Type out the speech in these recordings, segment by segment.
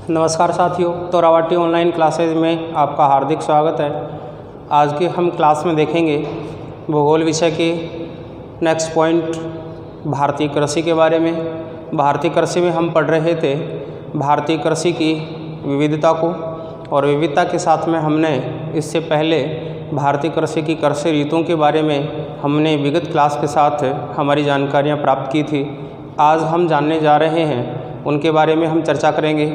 नमस्कार साथियों, तो रावटी ऑनलाइन क्लासेज में आपका हार्दिक स्वागत है। आज के हम क्लास में देखेंगे भूगोल विषय के नेक्स्ट पॉइंट भारतीय कृषि के बारे में। भारतीय कृषि में हम पढ़ रहे थे भारतीय कृषि की विविधता को, और विविधता के साथ में हमने इससे पहले भारतीय कृषि की कृषि रीतों के बारे में हमने विगत क्लास के साथ हमारी जानकारियाँ प्राप्त की थी। आज हम जानने जा रहे हैं उनके बारे में हम चर्चा करेंगे।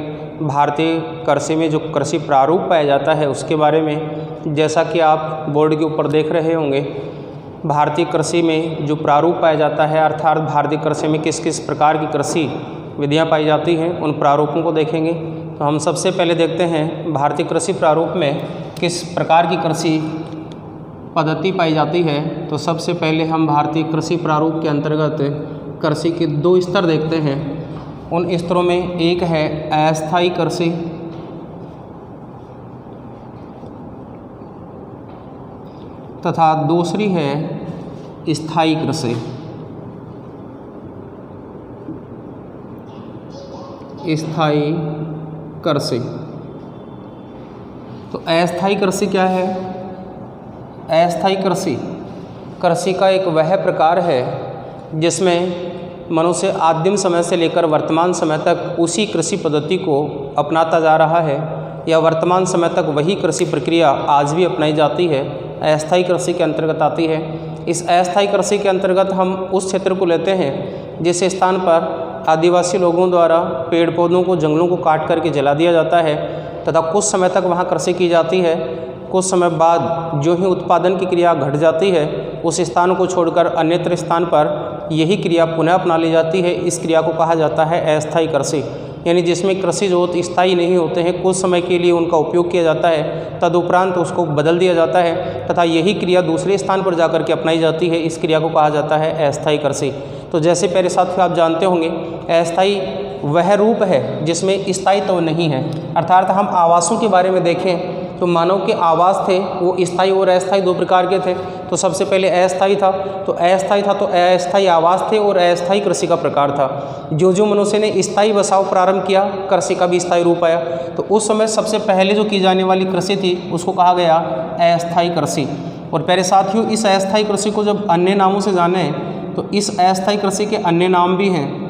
भारतीय कृषि में जो कृषि प्रारूप पाया जाता है उसके बारे में, जैसा कि आप बोर्ड के ऊपर देख रहे होंगे, भारतीय कृषि में जो प्रारूप पाया जाता है अर्थात भारतीय कृषि में किस किस प्रकार की कृषि विधियां पाई जाती हैं, उन प्रारूपों को देखेंगे। तो हम सबसे पहले देखते हैं भारतीय कृषि प्रारूप में किस प्रकार की कृषि पद्धति पाई जाती है। तो सबसे पहले हम भारतीय कृषि प्रारूप के अंतर्गत कृषि के दो स्तर देखते हैं। उन स्तरों में एक है अस्थायी कृषि तथा दूसरी है स्थायी कृषि। स्थायी कृषि। तो अस्थायी कृषि क्या है? अस्थायी कृषि कृषि का एक वह प्रकार है जिसमें मनुष्य आदिम समय से लेकर वर्तमान समय तक उसी कृषि पद्धति को अपनाता जा रहा है, या वर्तमान समय तक वही कृषि प्रक्रिया आज भी अपनाई जाती है, अस्थायी कृषि के अंतर्गत आती है। इस अस्थायी कृषि के अंतर्गत हम उस क्षेत्र को लेते हैं जिस स्थान पर आदिवासी लोगों द्वारा पेड़ पौधों को, जंगलों को काट करके जला दिया जाता है तथा कुछ समय तक वहाँ कृषि की जाती है। कुछ समय बाद जो ही उत्पादन की क्रिया घट जाती है, उस स्थान को छोड़कर अन्यत्र स्थान पर यही क्रिया पुनः अपना ली जाती है। इस क्रिया को कहा जाता है अस्थायी कृषि, यानी जिसमें कृषि जो स्थायी नहीं होते हैं, कुछ समय के लिए उनका उपयोग किया जाता है, तदुपरांत उसको बदल दिया जाता है तथा यही क्रिया दूसरे स्थान पर जाकर के अपनाई जाती है। इस क्रिया को कहा जाता है अस्थायी कृषि। तो जैसे पहले साथियों आप जानते होंगे, अस्थायी वह रूप है जिसमें स्थायित्व नहीं है। अर्थात हम आवासों के बारे में देखें तो मानव के आवास थे वो स्थायी और अस्थायी दो प्रकार के थे। तो सबसे पहले अस्थायी था, तो अस्थायी आवास थे और अस्थायी कृषि का प्रकार था। जो जो मनुष्य ने स्थायी बसाव प्रारंभ किया, कृषि का भी स्थायी रूप आया। तो उस समय सबसे पहले जो की जाने वाली कृषि थी उसको कहा गया अस्थायी कृषि। और प्यारे साथियों, इस अस्थायी कृषि को जब अन्य नामों से जाने तो इस अस्थायी कृषि के अन्य नाम भी हैं,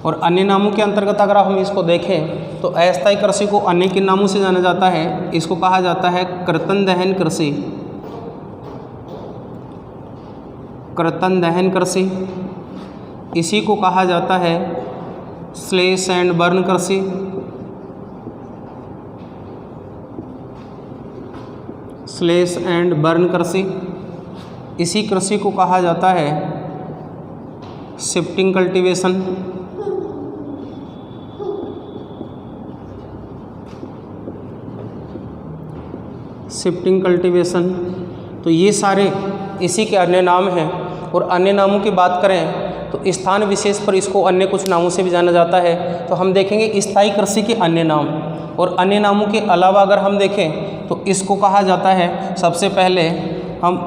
और अन्य नामों के अंतर्गत अगर हम इसको देखें तो अस्थायी कृषि को अन्य के नामों से जाना जाता है। इसको कहा जाता है कर्तन दहन कृषि। कर्तन दहन कृषि। इसी को कहा जाता है स्लैश एंड बर्न कृषि। स्लैश एंड बर्न कृषि। इसी कृषि को कहा जाता है शिफ्टिंग कल्टीवेशन। Shifting cultivation. तो ये सारे इसी के अन्य नाम हैं। और अन्य नामों की बात करें तो स्थान विशेष पर इसको अन्य कुछ नामों से भी जाना जाता है। तो हम देखेंगे स्थायी कृषि के अन्य नाम, और अन्य नामों के अलावा अगर हम देखें तो इसको कहा जाता है, सबसे पहले हम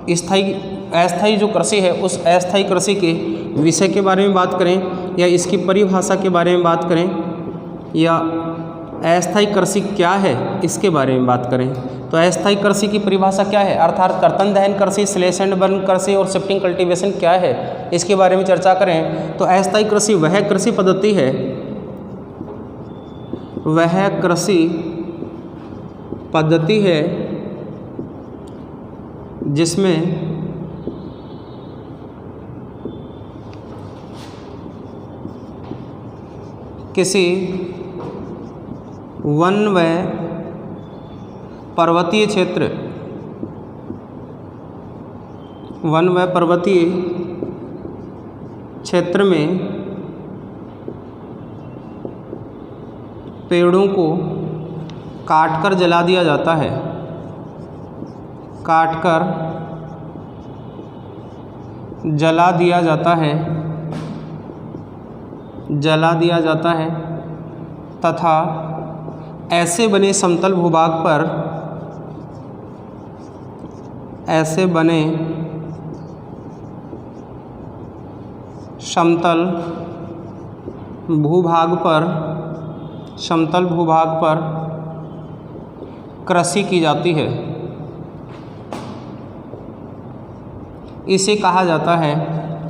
अस्थायी जो कृषि है उस अस्थायी कृषि के विषय के बारे में बात करें, या इसकी परिभाषा के बारे में बात करें, या अस्थायी कृषि क्या है इसके बारे में बात करें। तो अस्थायी कृषि की परिभाषा क्या है, अर्थात कर्तन दहन कृषि, स्लैश एंड बर्न कृषि और शिफ्टिंग कल्टीवेशन क्या है, इसके बारे में चर्चा करें। तो अस्थायी कृषि वह कृषि पद्धति है, वह कृषि पद्धति है जिसमें किसी वन व पर्वतीय क्षेत्र, वन व पर्वतीय क्षेत्र में पेड़ों को काटकर जला दिया जाता है। काटकर जला दिया जाता है, जला दिया जाता है तथा ऐसे बने समतल भूभाग पर, ऐसे बने समतल भूभाग पर, समतल भूभाग पर कृषि की जाती है, इसे कहा जाता है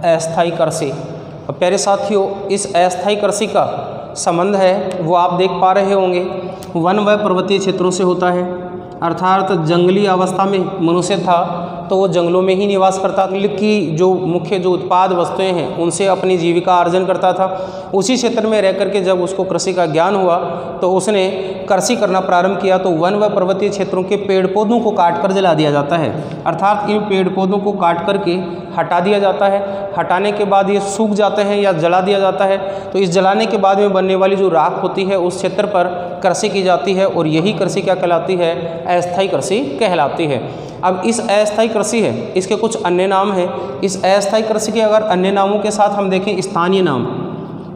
अस्थायी कृषि। और प्यारे साथियों, इस अस्थायी कृषि का संबंध है वो आप देख पा रहे होंगे वन व पर्वतीय क्षेत्रों से होता है। अर्थात जंगली अवस्था में मनुष्य था तो वो जंगलों में ही निवास करता था, कि जो मुख्य जो उत्पाद वस्तुएं हैं उनसे अपनी जीविका अर्जन करता था। उसी क्षेत्र में रह करके जब उसको कृषि का ज्ञान हुआ तो उसने कृषि करना प्रारंभ किया। तो वन व पर्वतीय क्षेत्रों के पेड़ पौधों को काट कर जला दिया जाता है, अर्थात इन पेड़ पौधों को काट करके हटा दिया जाता है। हटाने के बाद ये सूख जाते हैं या जला दिया जाता है। तो इस जलाने के बाद में बनने वाली जो राख होती है उस क्षेत्र पर कृषि की जाती है, और यही कृषि क्या कहलाती है? अस्थायी कृषि कहलाती है। अब इस अस्थायी कृषि है, इसके कुछ अन्य नाम हैं। इस अस्थायी कृषि के अगर अन्य नामों के साथ हम देखें स्थानीय नाम,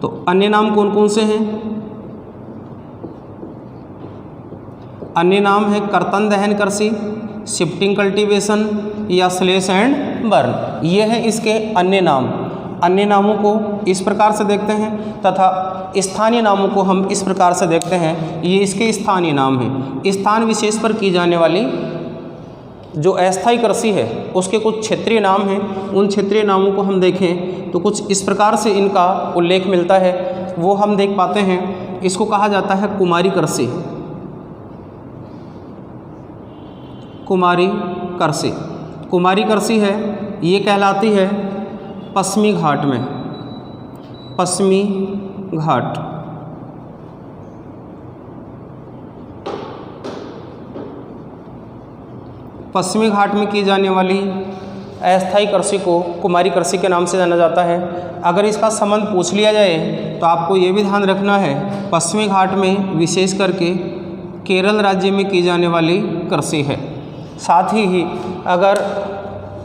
तो अन्य नाम कौन कौन से हैं? अन्य नाम है कर्तन दहन कृषि, शिफ्टिंग कल्टीवेशन या स्लेश एंड बर्न। ये हैं इसके अन्य नाम। अन्य नामों को इस प्रकार से देखते हैं तथा स्थानीय नामों को हम इस प्रकार से देखते हैं। ये इसके स्थानीय नाम हैं। स्थान विशेष पर की जाने वाली जो अस्थायी कृषि है उसके कुछ क्षेत्रीय नाम हैं। उन क्षेत्रीय नामों को हम देखें तो कुछ इस प्रकार से इनका उल्लेख मिलता है, वो हम देख पाते हैं। इसको कहा जाता है कुमारी कृषि। कुमारी कृषि, कुमारी कृषि है, ये कहलाती है पश्चिमी घाट में, पश्चिमी घाट। पश्चिमी घाट में की जाने वाली अस्थायी कृषि को कुमारी कृषि के नाम से जाना जाता है। अगर इसका संबंध पूछ लिया जाए तो आपको ये भी ध्यान रखना है, पश्चिमी घाट में विशेष करके केरल राज्य में की जाने वाली कृषि है। साथ ही अगर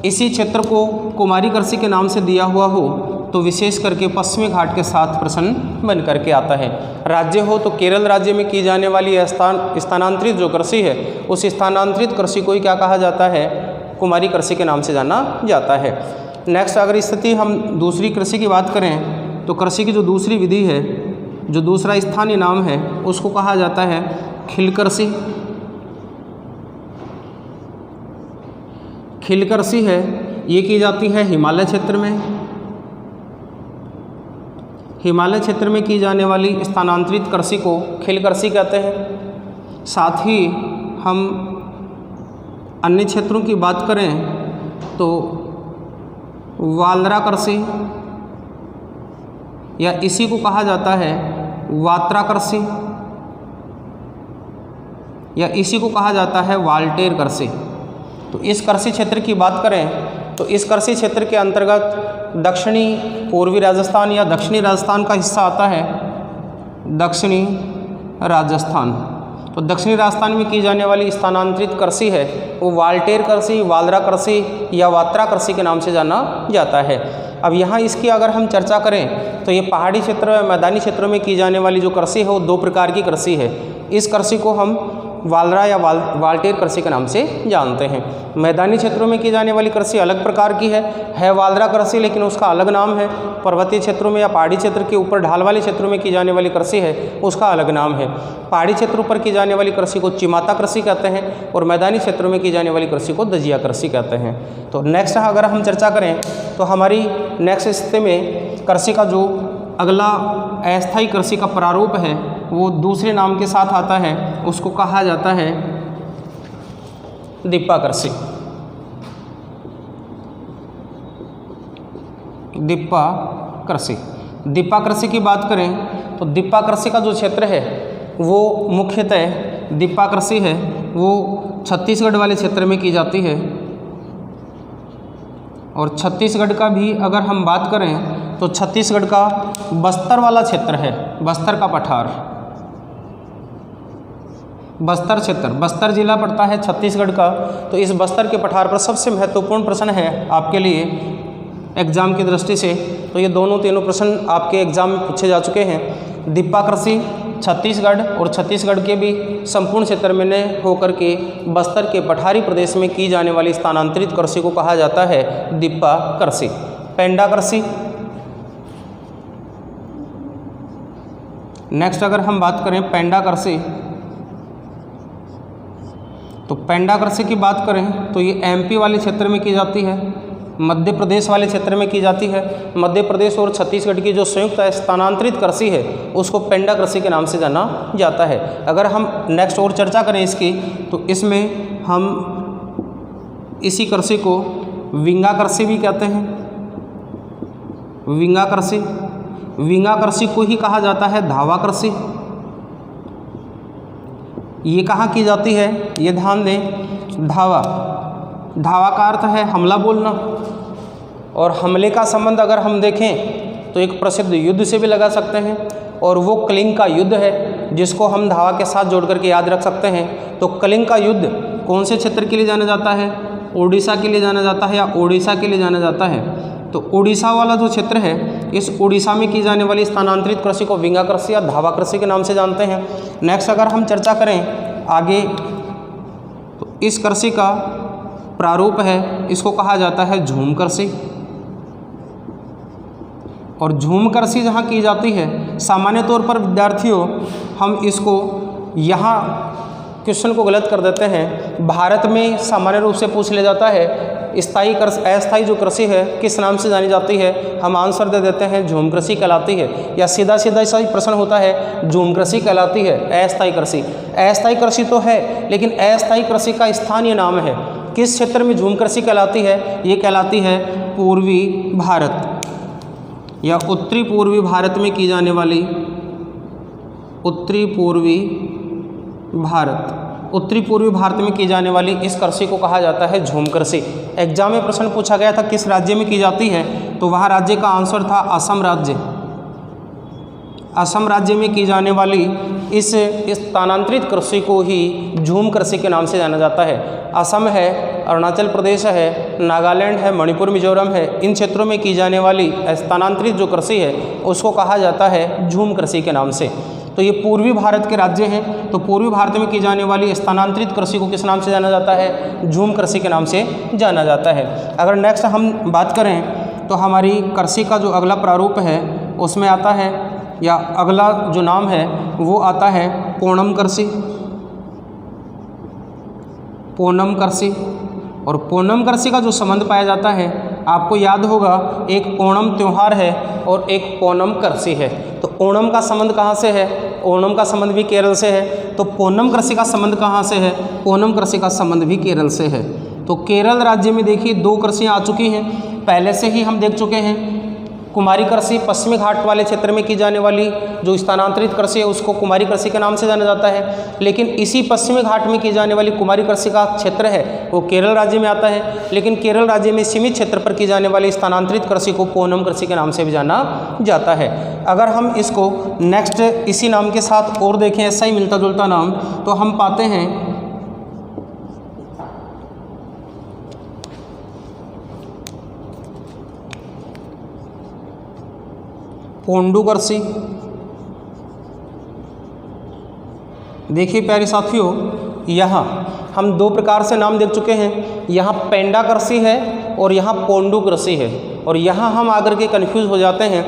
इसी क्षेत्र को कुमारी कृषि के नाम से दिया हुआ हो तो विशेष करके पश्चिमी घाट के साथ प्रश्न बन करके आता है। राज्य हो तो केरल राज्य में की जाने वाली स्थानांतरित जो कृषि है उस स्थानांतरित कृषि को ही क्या कहा जाता है? कुमारी कृषि के नाम से जाना जाता है। नेक्स्ट, अगर स्थिति हम दूसरी कृषि की बात करें तो कृषि की जो दूसरी विधि है, जो दूसरा स्थानीय नाम है, उसको कहा जाता है खिल कृषि। खिल कृषि है, ये की जाती है हिमालय क्षेत्र में। हिमालय क्षेत्र में की जाने वाली स्थानांतरित कृषि को खिल कृषि कहते हैं। साथ ही हम अन्य क्षेत्रों की बात करें तो वालरा कृषि या इसी को कहा जाता है वात्रा कृषि या इसी को कहा जाता है वाल्टेर कृषि। तो इस कृषि क्षेत्र की बात करें तो इस कृषि क्षेत्र के अंतर्गत दक्षिणी पूर्वी राजस्थान या दक्षिणी राजस्थान का हिस्सा आता है, दक्षिणी राजस्थान। तो दक्षिणी राजस्थान में की जाने वाली स्थानांतरित कृषि है वो वाल्टेर कृषि, वालरा कृषि या वात्रा कृषि के नाम से जाना जाता है। अब यहाँ इसकी अगर हम चर्चा करें तो ये पहाड़ी क्षेत्र या मैदानी क्षेत्रों में की जाने वाली जो कृषि है वो दो प्रकार की कृषि है। इस कृषि को हम वालरा या वाल्टेर कृषि के नाम से जानते हैं। मैदानी क्षेत्रों में की जाने वाली कृषि अलग प्रकार की है वालरा कृषि, लेकिन उसका अलग नाम है। पर्वतीय क्षेत्रों में या पहाड़ी क्षेत्र के ऊपर ढाल वाले क्षेत्रों में की जाने वाली कृषि है उसका अलग नाम है। पहाड़ी क्षेत्रों पर की जाने वाली कृषि को चिमाता कृषि कहते हैं और मैदानी क्षेत्रों में की जाने वाली कृषि को दजिया कृषि कहते हैं। तो नेक्स्ट अगर हम चर्चा करें तो हमारी नेक्स्ट स्थिति में कृषि का जो अगला अस्थायी कृषि का प्रारूप है वो दूसरे नाम के साथ आता है, उसको कहा जाता है दिप्पा कृषि। दिप्पा कृषि, दिप्पा कृषि की बात करें तो दिप्पा कृषि का जो क्षेत्र है वो मुख्यतः दिप्पा कृषि है वो छत्तीसगढ़ वाले क्षेत्र में की जाती है। और छत्तीसगढ़ का भी अगर हम बात करें तो छत्तीसगढ़ का बस्तर वाला क्षेत्र है, बस्तर का पठार, बस्तर क्षेत्र, बस्तर जिला पड़ता है छत्तीसगढ़ का। तो इस बस्तर के पठार पर सबसे महत्वपूर्ण प्रश्न है आपके लिए एग्जाम की दृष्टि से, तो ये तीनों प्रश्न आपके एग्जाम में पूछे जा चुके हैं। दिप्पा कृषि छत्तीसगढ़ और छत्तीसगढ़ के भी संपूर्ण क्षेत्र में होकर के बस्तर के पठारी प्रदेश में की जाने वाली स्थानांतरित कृषि को कहा जाता है दिप्पा कृषि। पेंडा कृषि, नेक्स्ट अगर हम बात करें पेंडा कृषि, तो पेंडा कृषि की बात करें तो ये एमपी वाले क्षेत्र में की जाती है, मध्य प्रदेश वाले क्षेत्र में की जाती है। मध्य प्रदेश और छत्तीसगढ़ की जो संयुक्त स्थानांतरित कृषि है उसको पेंडा कृषि के नाम से जाना जाता है। अगर हम नेक्स्ट और चर्चा करें इसकी, तो इसमें हम इसी कृषि को विंगा कृषि भी कहते हैं। विंगा कृषि, विंगा कृषि को ही कहा जाता है धावा कृषि। ये कहाँ की जाती है, ये ध्यान दें, धावा, धावा का अर्थ है हमला बोलना, और हमले का संबंध अगर हम देखें तो एक प्रसिद्ध युद्ध से भी लगा सकते हैं, और वो कलिंग का युद्ध है जिसको हम धावा के साथ जोड़ करके याद रख सकते हैं। तो कलिंग का युद्ध कौन से क्षेत्र के लिए जाना जाता है, उड़ीसा के लिए जाना जाता है या ओडिशा के लिए जाना जाता है। तो उड़ीसा वाला जो क्षेत्र है, इस उड़ीसा में की जाने वाली स्थानांतरित कृषि को विंगा कृषि या धावा कृषि के नाम से जानते हैं। नेक्स्ट अगर हम चर्चा करें आगे, तो इस कृषि का प्रारूप है, इसको कहा जाता है झूम कृषि। और झूम कृषि जहाँ की जाती है, सामान्य तौर पर विद्यार्थियों हम इसको यहाँ क्वेश्चन को गलत कर देते हैं। भारत में सामान्य रूप से पूछ लिया जाता है स्थायी कृषि, अस्थायी जो कृषि है किस नाम से जानी जाती है, हम आंसर दे देते हैं झूम कृषि कहलाती है, या सीधा सीधा ऐसा ही प्रश्न होता है झूम कृषि कहलाती है, अस्थायी कृषि। अस्थायी कृषि तो है, लेकिन अस्थायी कृषि का स्थानीय नाम है। किस क्षेत्र में झूम कृषि कहलाती है, ये कहलाती है पूर्वी भारत या उत्तरी पूर्वी भारत में की जाने वाली, उत्तरी पूर्वी भारत में की जाने वाली इस कृषि को कहा जाता है झूम कृषि। एग्जाम में प्रश्न पूछा गया था किस राज्य में की जाती है, तो वह राज्य का आंसर था असम राज्य। असम राज्य में की जाने वाली इस स्थानांतरित कृषि को ही झूम कृषि के नाम से जाना जाता है। असम है, अरुणाचल प्रदेश है, नागालैंड है, मणिपुर, मिजोरम है, इन क्षेत्रों में की जाने वाली स्थानांतरित जो कृषि है उसको कहा जाता है झूम कृषि के नाम से। तो ये पूर्वी भारत के राज्य हैं, तो पूर्वी भारत में की जाने वाली स्थानांतरित कृषि को किस नाम से जाना जाता है, झूम कृषि के नाम से जाना जाता है। अगर नेक्स्ट हम बात करें तो हमारी कृषि का जो अगला प्रारूप है उसमें आता है, या अगला जो नाम है वो आता है पोनम कृषि। पोनम कृषि, और पोनम कृषि का जो संबंध पाया जाता है, आपको याद होगा एक ओणम त्यौहार है और एक पोनम कृषि है। तो ओणम का संबंध कहाँ से है, ओणम का संबंध भी केरल से है। तो पोनम कृषि का संबंध कहाँ से है, पोनम कृषि का संबंध भी केरल से है। तो केरल राज्य में देखिए दो कृषियाँ आ चुकी हैं, पहले से ही हम देख चुके हैं। कुमारी कृषि पश्चिमी घाट वाले क्षेत्र में की जाने वाली जो स्थानांतरित कृषि है उसको कुमारी कृषि के नाम से जाना जाता है, लेकिन इसी पश्चिमी घाट में की जाने वाली कुमारी कृषि का क्षेत्र है वो केरल राज्य में आता है, लेकिन केरल राज्य में सीमित क्षेत्र पर की जाने वाली स्थानांतरित कृषि को पोनम कृषि के नाम से भी जाना जाता है। अगर हम इसको नेक्स्ट इसी नाम के साथ और देखें, ऐसा ही मिलता जुलता नाम, तो हम पाते हैं पोंडू कृषि। देखिए प्यारे साथियों, यहाँ हम दो प्रकार से नाम देख चुके हैं, यहाँ पेंडा कृषि है और यहाँ पोंडू कृषि है। और यहाँ हम आकर के कन्फ्यूज़ हो जाते हैं,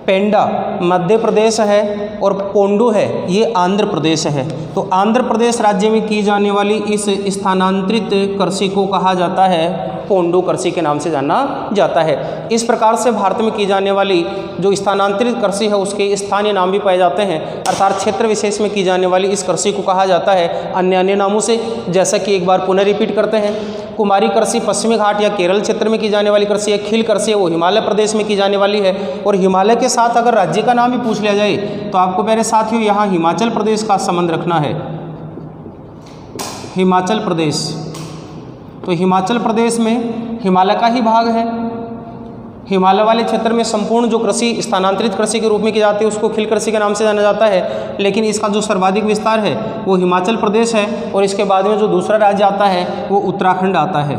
पेंडा मध्य प्रदेश है और पोंडू है ये आंध्र प्रदेश है। तो आंध्र प्रदेश राज्य में की जाने वाली इस स्थानांतरित कृषि को कहा जाता है पोंडू कृषि के नाम से जाना जाता है। इस प्रकार से भारत में की जाने वाली जो स्थानांतरित कृषि है उसके स्थानीय नाम भी पाए जाते हैं, अर्थात क्षेत्र विशेष में की जाने वाली इस कृषि को कहा जाता है अन्य अन्य नामों से। जैसा कि एक बार पुनः रिपीट करते हैं, कुमारी कृषि पश्चिमी घाट या केरल क्षेत्र में की जाने वाली कृषि है। खील कृषि है वो हिमालय प्रदेश में की जाने वाली है। और हिमालय के साथ अगर राज्य का नाम भी पूछ लिया जाए तो आपको मेरे साथियों यहाँ हिमाचल प्रदेश का संबंध रखना है। हिमाचल प्रदेश, तो हिमाचल प्रदेश में हिमालय का ही भाग है। हिमालय वाले क्षेत्र में संपूर्ण जो कृषि स्थानांतरित कृषि के रूप में की जाती है उसको खील कृषि के नाम से जाना जाता है, लेकिन इसका जो सर्वाधिक विस्तार है वो हिमाचल प्रदेश है। और इसके बाद में जो दूसरा राज्य आता है वो उत्तराखंड आता है,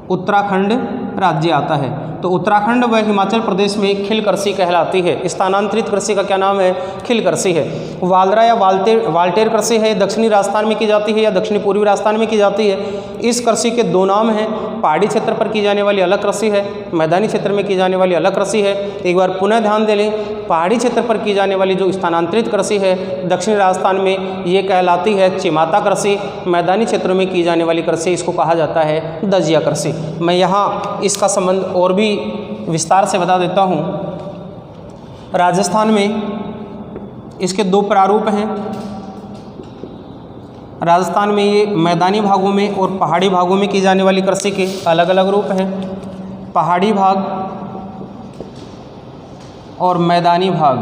उत्तराखंड राज्य आता है। तो उत्तराखंड व हिमाचल प्रदेश में खिल कृषि कहलाती है। स्थानांतरित कृषि का क्या नाम है? खिल कृषि है। वालरा या वाल्टेर कृषि है, दक्षिणी राजस्थान में की जाती है या दक्षिणी पूर्वी राजस्थान में की जाती है। इस कृषि के दो नाम हैं, पहाड़ी क्षेत्र पर की जाने वाली अलग कृषि है, मैदानी क्षेत्र में की जाने वाली अलग कृषि है। एक बार पुनः ध्यान दे लें, पहाड़ी क्षेत्र पर की जाने वाली जो स्थानांतरित कृषि है दक्षिणी राजस्थान में, ये कहलाती है चिमाता कृषि। मैदानी क्षेत्रों में की जाने वाली कृषि इसको कहा जाता है दजिया कृषि। मैं यहाँ इसका संबंध और भी विस्तार से बता देता हूँ। राजस्थान में इसके दो प्रारूप हैं। राजस्थान में ये मैदानी भागों में और पहाड़ी भागों में की जाने वाली कृषि के अलग अलग रूप हैं। पहाड़ी भाग और मैदानी भाग।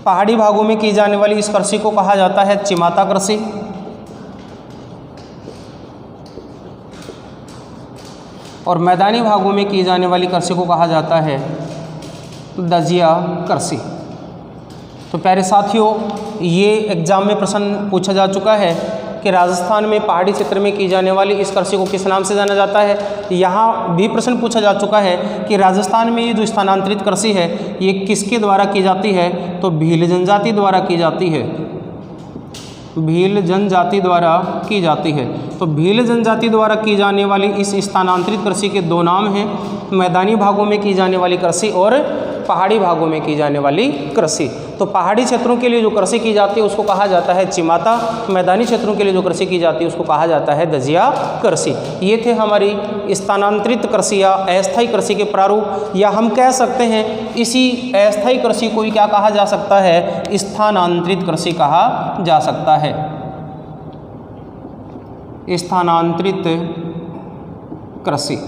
पहाड़ी भागों में की जाने वाली इस कृषि को कहा जाता है चिमाता कृषि, और मैदानी भागों में की जाने वाली कृषि को कहा जाता है दजिया कृषि। तो प्यारे साथियों, ये एग्जाम में प्रश्न पूछा जा चुका है कि राजस्थान में पहाड़ी क्षेत्र में की जाने वाली इस कृषि को किस नाम से जाना जाता है। यहाँ भी प्रश्न पूछा जा चुका है कि राजस्थान में ये जो स्थानांतरित कृषि है ये किसके द्वारा की जाती है, तो भील जनजाति द्वारा की जाती है। भील जनजाति द्वारा की जाती है। तो भील जनजाति द्वारा की जाने वाली इस स्थानांतरित कृषि के दो नाम हैं, मैदानी भागों में की जाने वाली कृषि और पहाड़ी भागों में की जाने वाली कृषि। तो पहाड़ी क्षेत्रों के लिए जो कृषि की जाती है उसको कहा जाता है चिमाता, मैदानी क्षेत्रों के लिए जो कृषि की जाती है उसको कहा जाता है दजिया कृषि। ये थे हमारी स्थानांतरित कृषि या अस्थायी कृषि के प्रारूप, या हम कह सकते हैं इसी अस्थायी कृषि को ही क्या कहा जा सकता है, स्थानांतरित कृषि कहा जा सकता है। स्थानांतरित कृषि।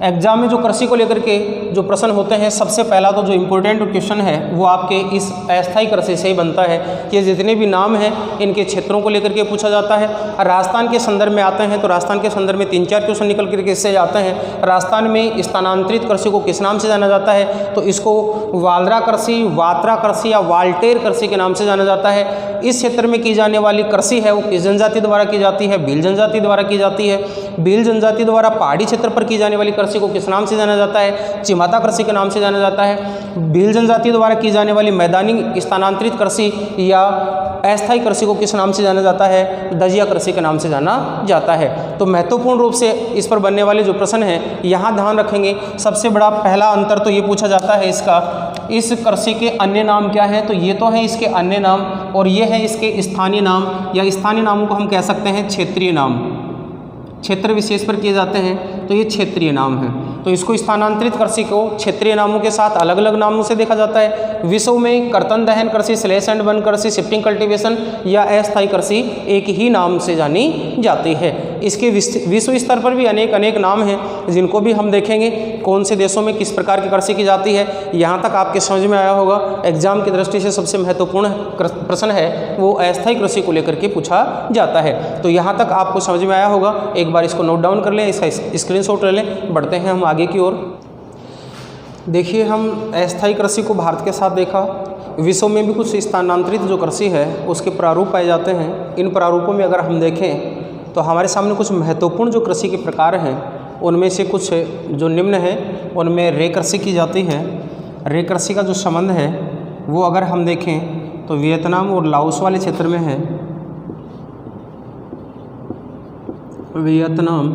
एग्जाम में जो कृषि को लेकर के जो प्रश्न होते हैं, सबसे पहला तो जो इम्पोर्टेंट क्वेश्चन है वो आपके इस अस्थायी कृषि से ही बनता है। ये जितने भी नाम हैं इनके क्षेत्रों को लेकर के पूछा जाता है। राजस्थान के संदर्भ में आते हैं तो राजस्थान के संदर्भ में 3-4 क्वेश्चन निकल करके इससे जाते हैं। राजस्थान में स्थानांतरित कृषि को किस नाम से जाना जाता है, तो इसको वालरा कृषि, वात्रा कृषि या वाल्टेर कृषि के नाम से जाना जाता है। इस क्षेत्र में की जाने वाली कृषि है वो किस जनजाति द्वारा की जाती है, भील जनजाति द्वारा की जाती है। भील जनजाति द्वारा पहाड़ी क्षेत्र पर की जाने वाली कृषि को किस नाम से जाना जाता है, चिमाता कृषि के नाम से जाना जाता है। भील जनजाति द्वारा की जाने वाली मैदानी स्थानांतरित कृषि या अस्थायी कृषि को किस नाम से जाना जाता है, दजिया कृषि के नाम से जाना जाता है। तो महत्वपूर्ण रूप से इस पर बनने वाले जो प्रश्न हैं यहाँ ध्यान रखेंगे। सबसे बड़ा पहला अंतर तो ये पूछा जाता है इसका, इस कृषि के अन्य नाम क्या है, तो ये तो है इसके अन्य नाम और ये है इसके स्थानीय नाम, या स्थानीय नामों को हम कह सकते हैं क्षेत्रीय नाम। क्षेत्र विशेष पर किए जाते हैं तो ये क्षेत्रीय नाम है। तो इसको स्थानांतरित कृषि को क्षेत्रीय नामों के साथ अलग अलग नामों से देखा जाता है। विश्व में कर्तन दहन कृषि, स्लैश एंड बर्न कृषि, शिफ्टिंग कल्टीवेशन या अस्थायी कृषि एक ही नाम से जानी जाती है। इसके विश्व स्तर पर भी अनेक नाम हैं जिनको भी हम देखेंगे कौन से देशों में किस प्रकार की कृषि की जाती है। यहाँ तक आपके समझ में आया होगा। एग्जाम की दृष्टि से सबसे महत्वपूर्ण प्रश्न है वो अस्थायी कृषि को लेकर के पूछा जाता है। तो यहाँ तक आपको समझ में आया होगा। एक बार इसको नोट डाउन कर लें, इसका स्क्रीनशॉट ले लें। बढ़ते हैं हम आगे की ओर। देखिए, हम अस्थायी कृषि को भारत के साथ देखा, विश्व में भी कुछ स्थानांतरित जो कृषि है उसके प्रारूप पाए जाते हैं। इन प्रारूपों में अगर हम देखें तो हमारे सामने कुछ महत्वपूर्ण जो कृषि के प्रकार हैं उनमें से कुछ जो निम्न हैं। उनमें रे कृषि की जाती है। रे कृषि का जो संबंध है वो अगर हम देखें तो वियतनाम और लाओस वाले क्षेत्र में है। वियतनाम,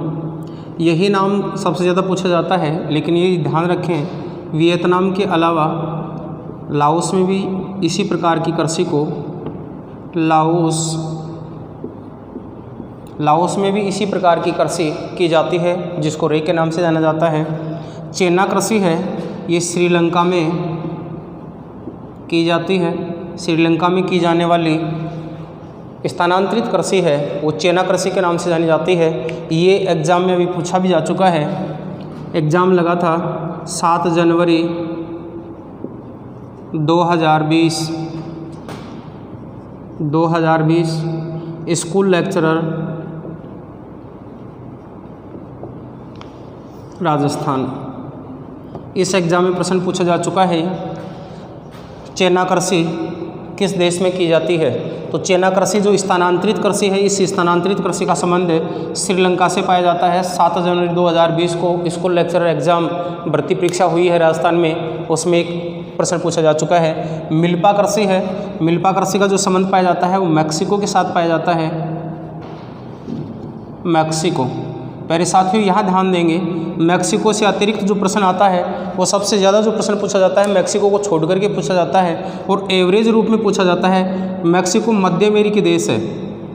यही नाम सबसे ज़्यादा पूछा जाता है, लेकिन ये ध्यान रखें वियतनाम के अलावा लाओस में भी इसी प्रकार की कृषि को, लाओस में भी इसी प्रकार की कृषि की जाती है जिसको रे के नाम से जाना जाता है। चेना कृषि है, ये श्रीलंका में की जाती है। श्रीलंका में की जाने वाली स्थानांतरित कृषि है वो चेना कृषि के नाम से जानी जाती है। ये एग्ज़ाम में अभी पूछा भी जा चुका है। एग्ज़ाम लगा था 7 जनवरी 2020 स्कूल लेक्चरर राजस्थान। इस एग्ज़ाम में प्रश्न पूछा जा चुका है चेना कृषि किस देश में की जाती है। तो चेना कृषि जो स्थानांतरित कृषि है, इस स्थानांतरित कृषि का संबंध श्रीलंका से पाया जाता है। 7 जनवरी 2020 को स्कूल लेक्चरर एग्जाम भर्ती परीक्षा हुई है राजस्थान में, उसमें एक प्रश्न पूछा जा चुका है। मिल्पा कृषि है, मिल्पा कृषि का जो संबंध पाया जाता है वो मैक्सिको के साथ पाया जाता है, मैक्सिको। मेरे साथियों यहाँ ध्यान देंगे, मैक्सिको से अतिरिक्त जो प्रश्न आता है वो सबसे ज़्यादा जो प्रश्न पूछा जाता है मैक्सिको को छोड़ करके पूछा जाता है, और एवरेज रूप में पूछा जाता है। मैक्सिको मध्य अमेरिकी देश है,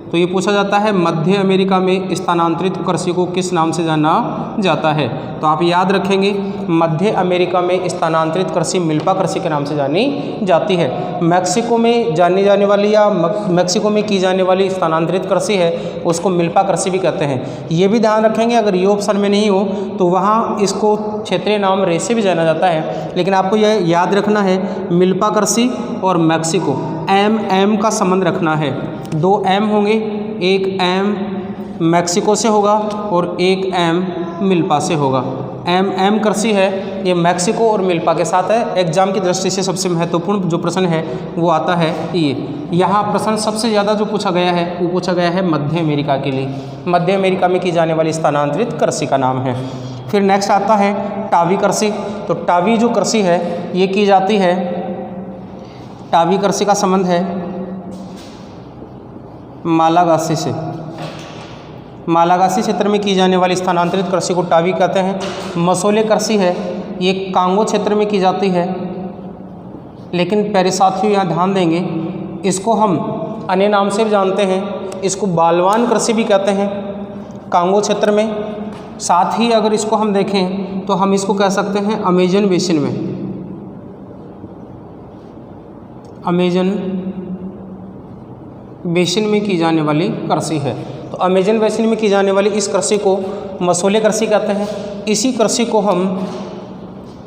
तो ये पूछा जाता है मध्य अमेरिका में स्थानांतरित कृषि को किस नाम से जाना जाता है। तो आप याद रखेंगे, मध्य अमेरिका में स्थानांतरित कृषि मिल्पा कृषि के नाम से जानी जाती है। मैक्सिको में जानी जाने वाली या मैक्सिको में की जाने वाली स्थानांतरित कृषि है उसको मिल्पा कृषि भी कहते हैं। ये भी ध्यान रखेंगे, अगर ये ऑप्शन में नहीं हो तो वहाँ इसको क्षेत्रीय नाम रे से भी जाना जाता है, लेकिन आपको यह याद रखना है मिल्पा कृषि और मैक्सिको एम का संबंध रखना है। 2 एम होंगे, एक एम मैक्सिको से होगा और एक एम मिल्पा से होगा। एम कृषि है, ये मैक्सिको और मिल्पा के साथ है। एग्जाम की दृष्टि से सबसे महत्वपूर्ण जो प्रश्न है वो आता है ये। यहाँ प्रश्न सबसे ज़्यादा जो पूछा गया है वो पूछा गया है मध्य अमेरिका के लिए, मध्य अमेरिका में की जाने वाली स्थानांतरित कृषि का नाम है। फिर नेक्स्ट आता है टावी कृषि। तो टावी जो कृषि है ये की जाती है, टावी कृषि का संबंध है मालागासी से। मालागासी क्षेत्र में की जाने वाली स्थानांतरित कृषि को टावी कहते हैं। मसोले कृषि है, ये कांगो क्षेत्र में की जाती है, लेकिन प्यारे साथियों यहाँ ध्यान देंगे, इसको हम अन्य नाम से भी जानते हैं, इसको बालवान कृषि भी कहते हैं कांगो क्षेत्र में। साथ ही अगर इसको हम देखें तो हम इसको कह सकते हैं अमेजन बेसिन में, अमेजन बेसिन में की जाने वाली कृषि है। तो अमेजन बेसिन में की जाने वाली इस कृषि को मसोले कृषि कहते हैं। इसी कृषि को हम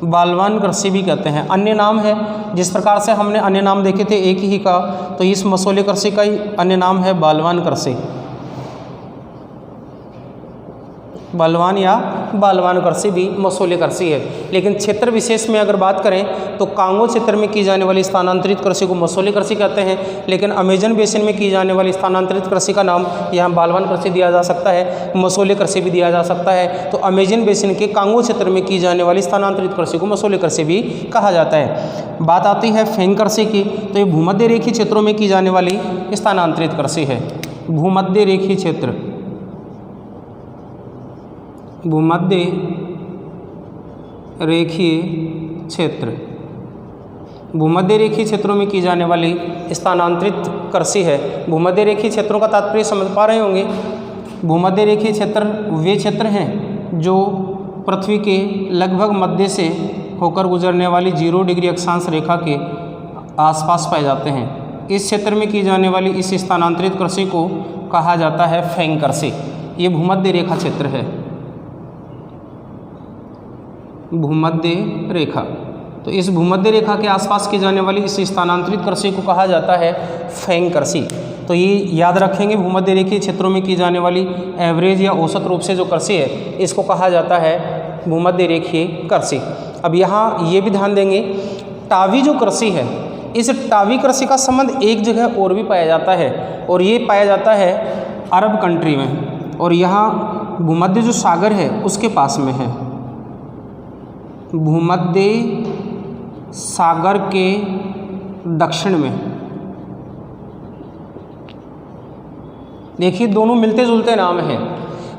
बालवान कृषि भी कहते हैं। अन्य नाम है, जिस प्रकार से हमने अन्य नाम देखे थे एक ही का, तो इस मसोले कृषि का ही अन्य नाम है बालवान कृषि, बलवान या बालवान कृषि भी मसोले कृषि है। लेकिन क्षेत्र विशेष में अगर बात करें तो कांगो क्षेत्र में की जाने वाली स्थानांतरित कृषि को मसोले कृषि कहते हैं, लेकिन अमेजन बेसिन में की जाने वाली स्थानांतरित कृषि का नाम यहाँ बालवान कृषि दिया जा सकता है, मसोले कृषि भी दिया जा सकता है। तो अमेजन बेसिन के कांगो क्षेत्र में की जाने वाली स्थानांतरित कृषि को मसोले कृषि भी कहा जाता है। बात आती है फेंग कृषि की, तो ये भूमध्य रेखीय क्षेत्रों में की जाने वाली स्थानांतरित कृषि है। भूमध्य रेखीय क्षेत्र, भूमध्य रेखीय क्षेत्र, भूमध्य रेखीय क्षेत्रों में की जाने वाली स्थानांतरित कृषि है। भूमध्य रेखीय क्षेत्रों का तात्पर्य समझ पा रहे होंगे। भूमध्य रेखीय क्षेत्र वे क्षेत्र हैं जो पृथ्वी के लगभग मध्य से होकर गुजरने वाली 0 डिग्री अक्षांश रेखा के आसपास पाए जाते हैं। इस क्षेत्र में की जाने वाली इस स्थानांतरित कृषि को कहा जाता है फेंग कृषि। ये भूमध्य रेखा क्षेत्र है, भूमध्य रेखा। तो इस भूमध्य रेखा के आसपास की जाने वाली इस स्थानांतरित कृषि को कहा जाता है फेंग कृषि। तो ये याद रखेंगे, भूमध्य रेखीय क्षेत्रों में की जाने वाली एवरेज या औसत रूप से जो कृषि है इसको कहा जाता है भूमध्य रेखीय कृषि। अब यहाँ ये भी ध्यान देंगे, टावी जो कृषि है, इस टावी कृषि का संबंध एक जगह और भी पाया जाता है, और ये पाया जाता है अरब कंट्री में, और यहाँ भूमध्य जो सागर है उसके पास में है। भूमध्य सागर के दक्षिण में। देखिए दोनों मिलते जुलते नाम हैं।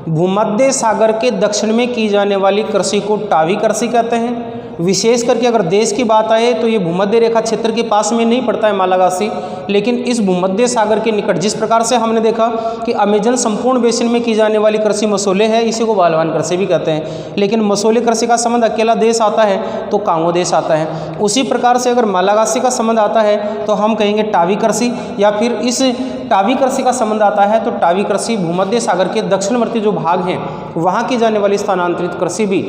भूमध्य सागर के दक्षिण में की जाने वाली कृषि को टावी कृषि कहते हैं। विशेष करके अगर देश की बात आए तो ये भूमध्य रेखा क्षेत्र के पास में नहीं पड़ता है मालागासी, लेकिन इस भूमध्य सागर के निकट, जिस प्रकार से हमने देखा कि अमेजन संपूर्ण बेसिन में की जाने वाली कृषि मसोले है, इसी को बालवान कृषि भी कहते हैं। लेकिन मसोले कृषि का संबंध अकेला देश आता है तो कांगो देश आता है। उसी प्रकार से अगर मालागासी का संबंध आता है तो हम कहेंगे टावी कृषि, या फिर इस टावी कृषि का संबंध आता है तो टावी कृषि भूमध्य सागर के दक्षिणवर्ती जो भाग हैं वहाँ की जाने वाली स्थानांतरित कृषि भी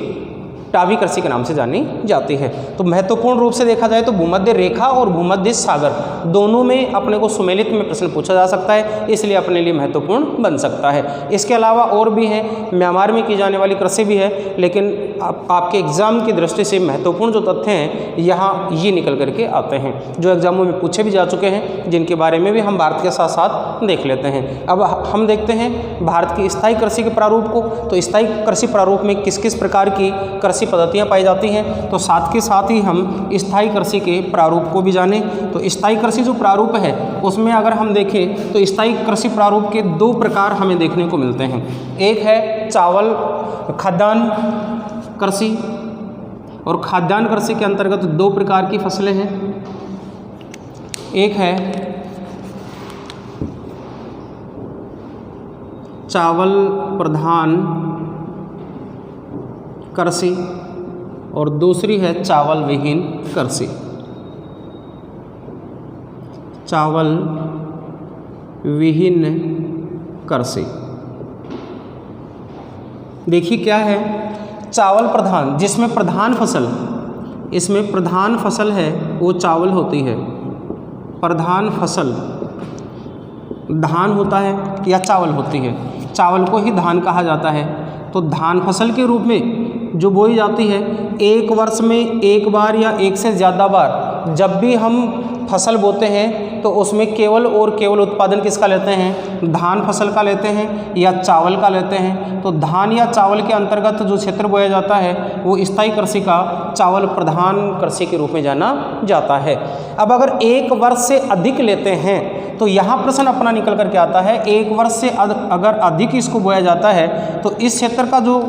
टावी कृषि के नाम से जानी जाती है। तो महत्वपूर्ण रूप से देखा जाए तो भूमध्य रेखा और भूमध्य सागर दोनों में अपने को सुमेलित में प्रश्न पूछा जा सकता है, इसलिए अपने लिए महत्वपूर्ण बन सकता है। इसके अलावा और भी है, म्यांमार में की जाने वाली कृषि भी है, लेकिन आपके एग्ज़ाम की दृष्टि से महत्वपूर्ण जो तथ्य हैं यहाँ ये निकल करके आते हैं, जो एग्ज़ामों में पूछे भी जा चुके हैं, जिनके बारे में भी हम भारत के साथ साथ देख लेते हैं। अब हम देखते हैं भारत की स्थायी कृषि के प्रारूप को। तो स्थायी कृषि प्रारूप में किस किस प्रकार की कृषि पद्धतियाँ पाई जाती हैं, तो साथ के साथ ही हम स्थायी कृषि के प्रारूप को भी जानें। तो स्थायी कृषि जो प्रारूप है उसमें अगर हम देखें तो स्थायी कृषि प्रारूप के 2 प्रकार हमें देखने को मिलते हैं। एक है चावल खाद्यान्न कृषि, और खाद्यान्न कृषि के अंतर्गत 2 प्रकार की फसलें हैं। एक है चावल प्रधान कृषि और दूसरी है चावल विहीन कृषि। चावल विहीन कृषि देखिए क्या है। चावल प्रधान, जिसमें प्रधान फसल, इसमें प्रधान फसल है वो चावल होती है। प्रधान फसल धान होता है या चावल होती है, चावल को ही धान कहा जाता है। तो धान फसल के रूप में जो बोई जाती है, एक वर्ष में एक बार या एक से ज़्यादा बार जब भी हम फसल बोते हैं तो उसमें केवल और केवल उत्पादन किसका लेते हैं, धान फसल का लेते हैं या चावल का लेते हैं। तो धान या चावल के अंतर्गत जो क्षेत्र बोया जाता है वो स्थायी कृषि का चावल प्रधान कृषि के रूप में जाना जाता है। अब अगर एक वर्ष से अधिक लेते हैं तो यहाँ प्रश्न अपना निकल करके आता है, एक वर्ष से अगर अधिक इसको बोया जाता है तो इस क्षेत्र का जो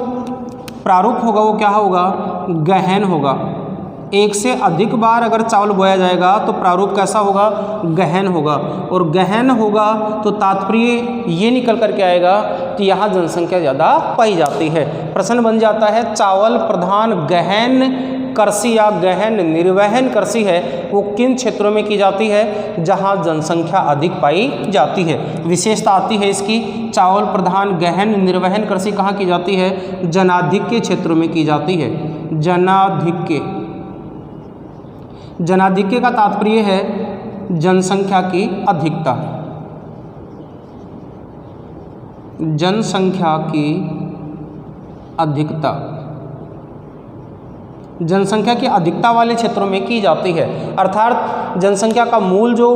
प्रारूप होगा वो क्या होगा, गहन होगा। एक से अधिक बार अगर चावल बोया जाएगा तो प्रारूप कैसा होगा, गहन होगा। और गहन होगा तो तात्पर्य ये निकल करके आएगा कि यहाँ जनसंख्या ज़्यादा पाई जाती है। प्रश्न बन जाता है चावल प्रधान गहन कृषि या गहन निर्वहन कृषि है वो किन क्षेत्रों में की जाती है, जहाँ जनसंख्या अधिक पाई जाती है। विशेषता आती है इसकी, चावल प्रधान गहन निर्वहन कृषि कहाँ की जाती है, जनाधिक्य क्षेत्रों में की जाती है। जनाधिक्य, जनाधिक्य का तात्पर्य है जनसंख्या की अधिकता। जनसंख्या की अधिकता, जनसंख्या की अधिकता वाले क्षेत्रों में की जाती है। अर्थात जनसंख्या का मूल जो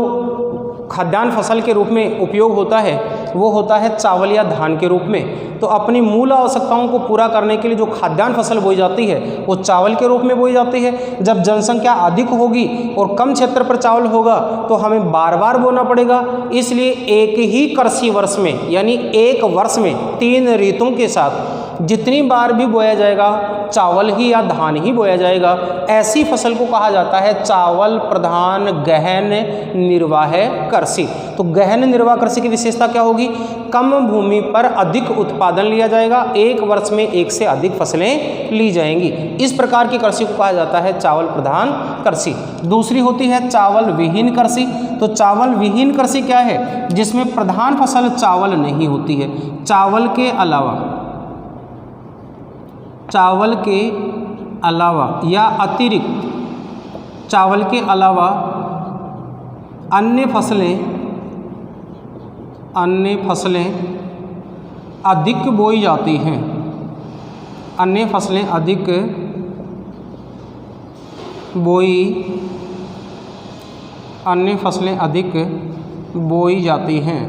खाद्यान्न फसल के रूप में उपयोग होता है वो होता है चावल या धान के रूप में। तो अपनी मूल आवश्यकताओं को पूरा करने के लिए जो खाद्यान्न फसल बोई जाती है वो चावल के रूप में बोई जाती है। जब जनसंख्या अधिक होगी और कम क्षेत्र पर चावल होगा तो हमें बार बार बोना पड़ेगा, इसलिए एक ही कृषि वर्ष में यानी एक वर्ष में 3 ऋतुओं के साथ जितनी बार भी बोया जाएगा चावल ही या धान ही बोया जाएगा। ऐसी फसल को कहा जाता है चावल प्रधान गहन निर्वाह कृषि। तो गहन निर्वाह कृषि की विशेषता क्या होगी, कम भूमि पर अधिक उत्पादन लिया जाएगा, एक वर्ष में एक से अधिक फसलें ली जाएंगी। इस प्रकार की कृषि को कहा जाता है चावल प्रधान कृषि। दूसरी होती है चावल विहीन कृषि। तो चावल विहीन कृषि क्या है, जिसमें प्रधान फसल चावल नहीं होती है। चावल के अलावा या अतिरिक्त चावल के अलावा अन्य फसलें अधिक बोई जाती हैं। अन्य फसलें अधिक बोई जाती हैं।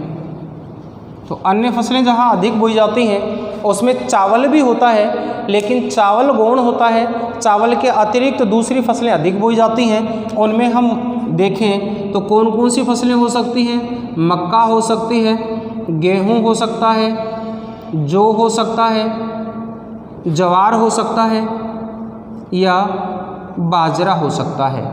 तो अन्य फसलें जहाँ अधिक बोई जाती हैं उसमें चावल भी होता है, लेकिन चावल गौण होता है। चावल के अतिरिक्त दूसरी फसलें अधिक बोई जाती हैं। उनमें हम देखें तो कौन कौन सी फसलें हो सकती हैं, मक्का हो सकती है, गेहूं हो सकता है, जौ हो सकता है, ज्वार हो सकता है या बाजरा हो सकता है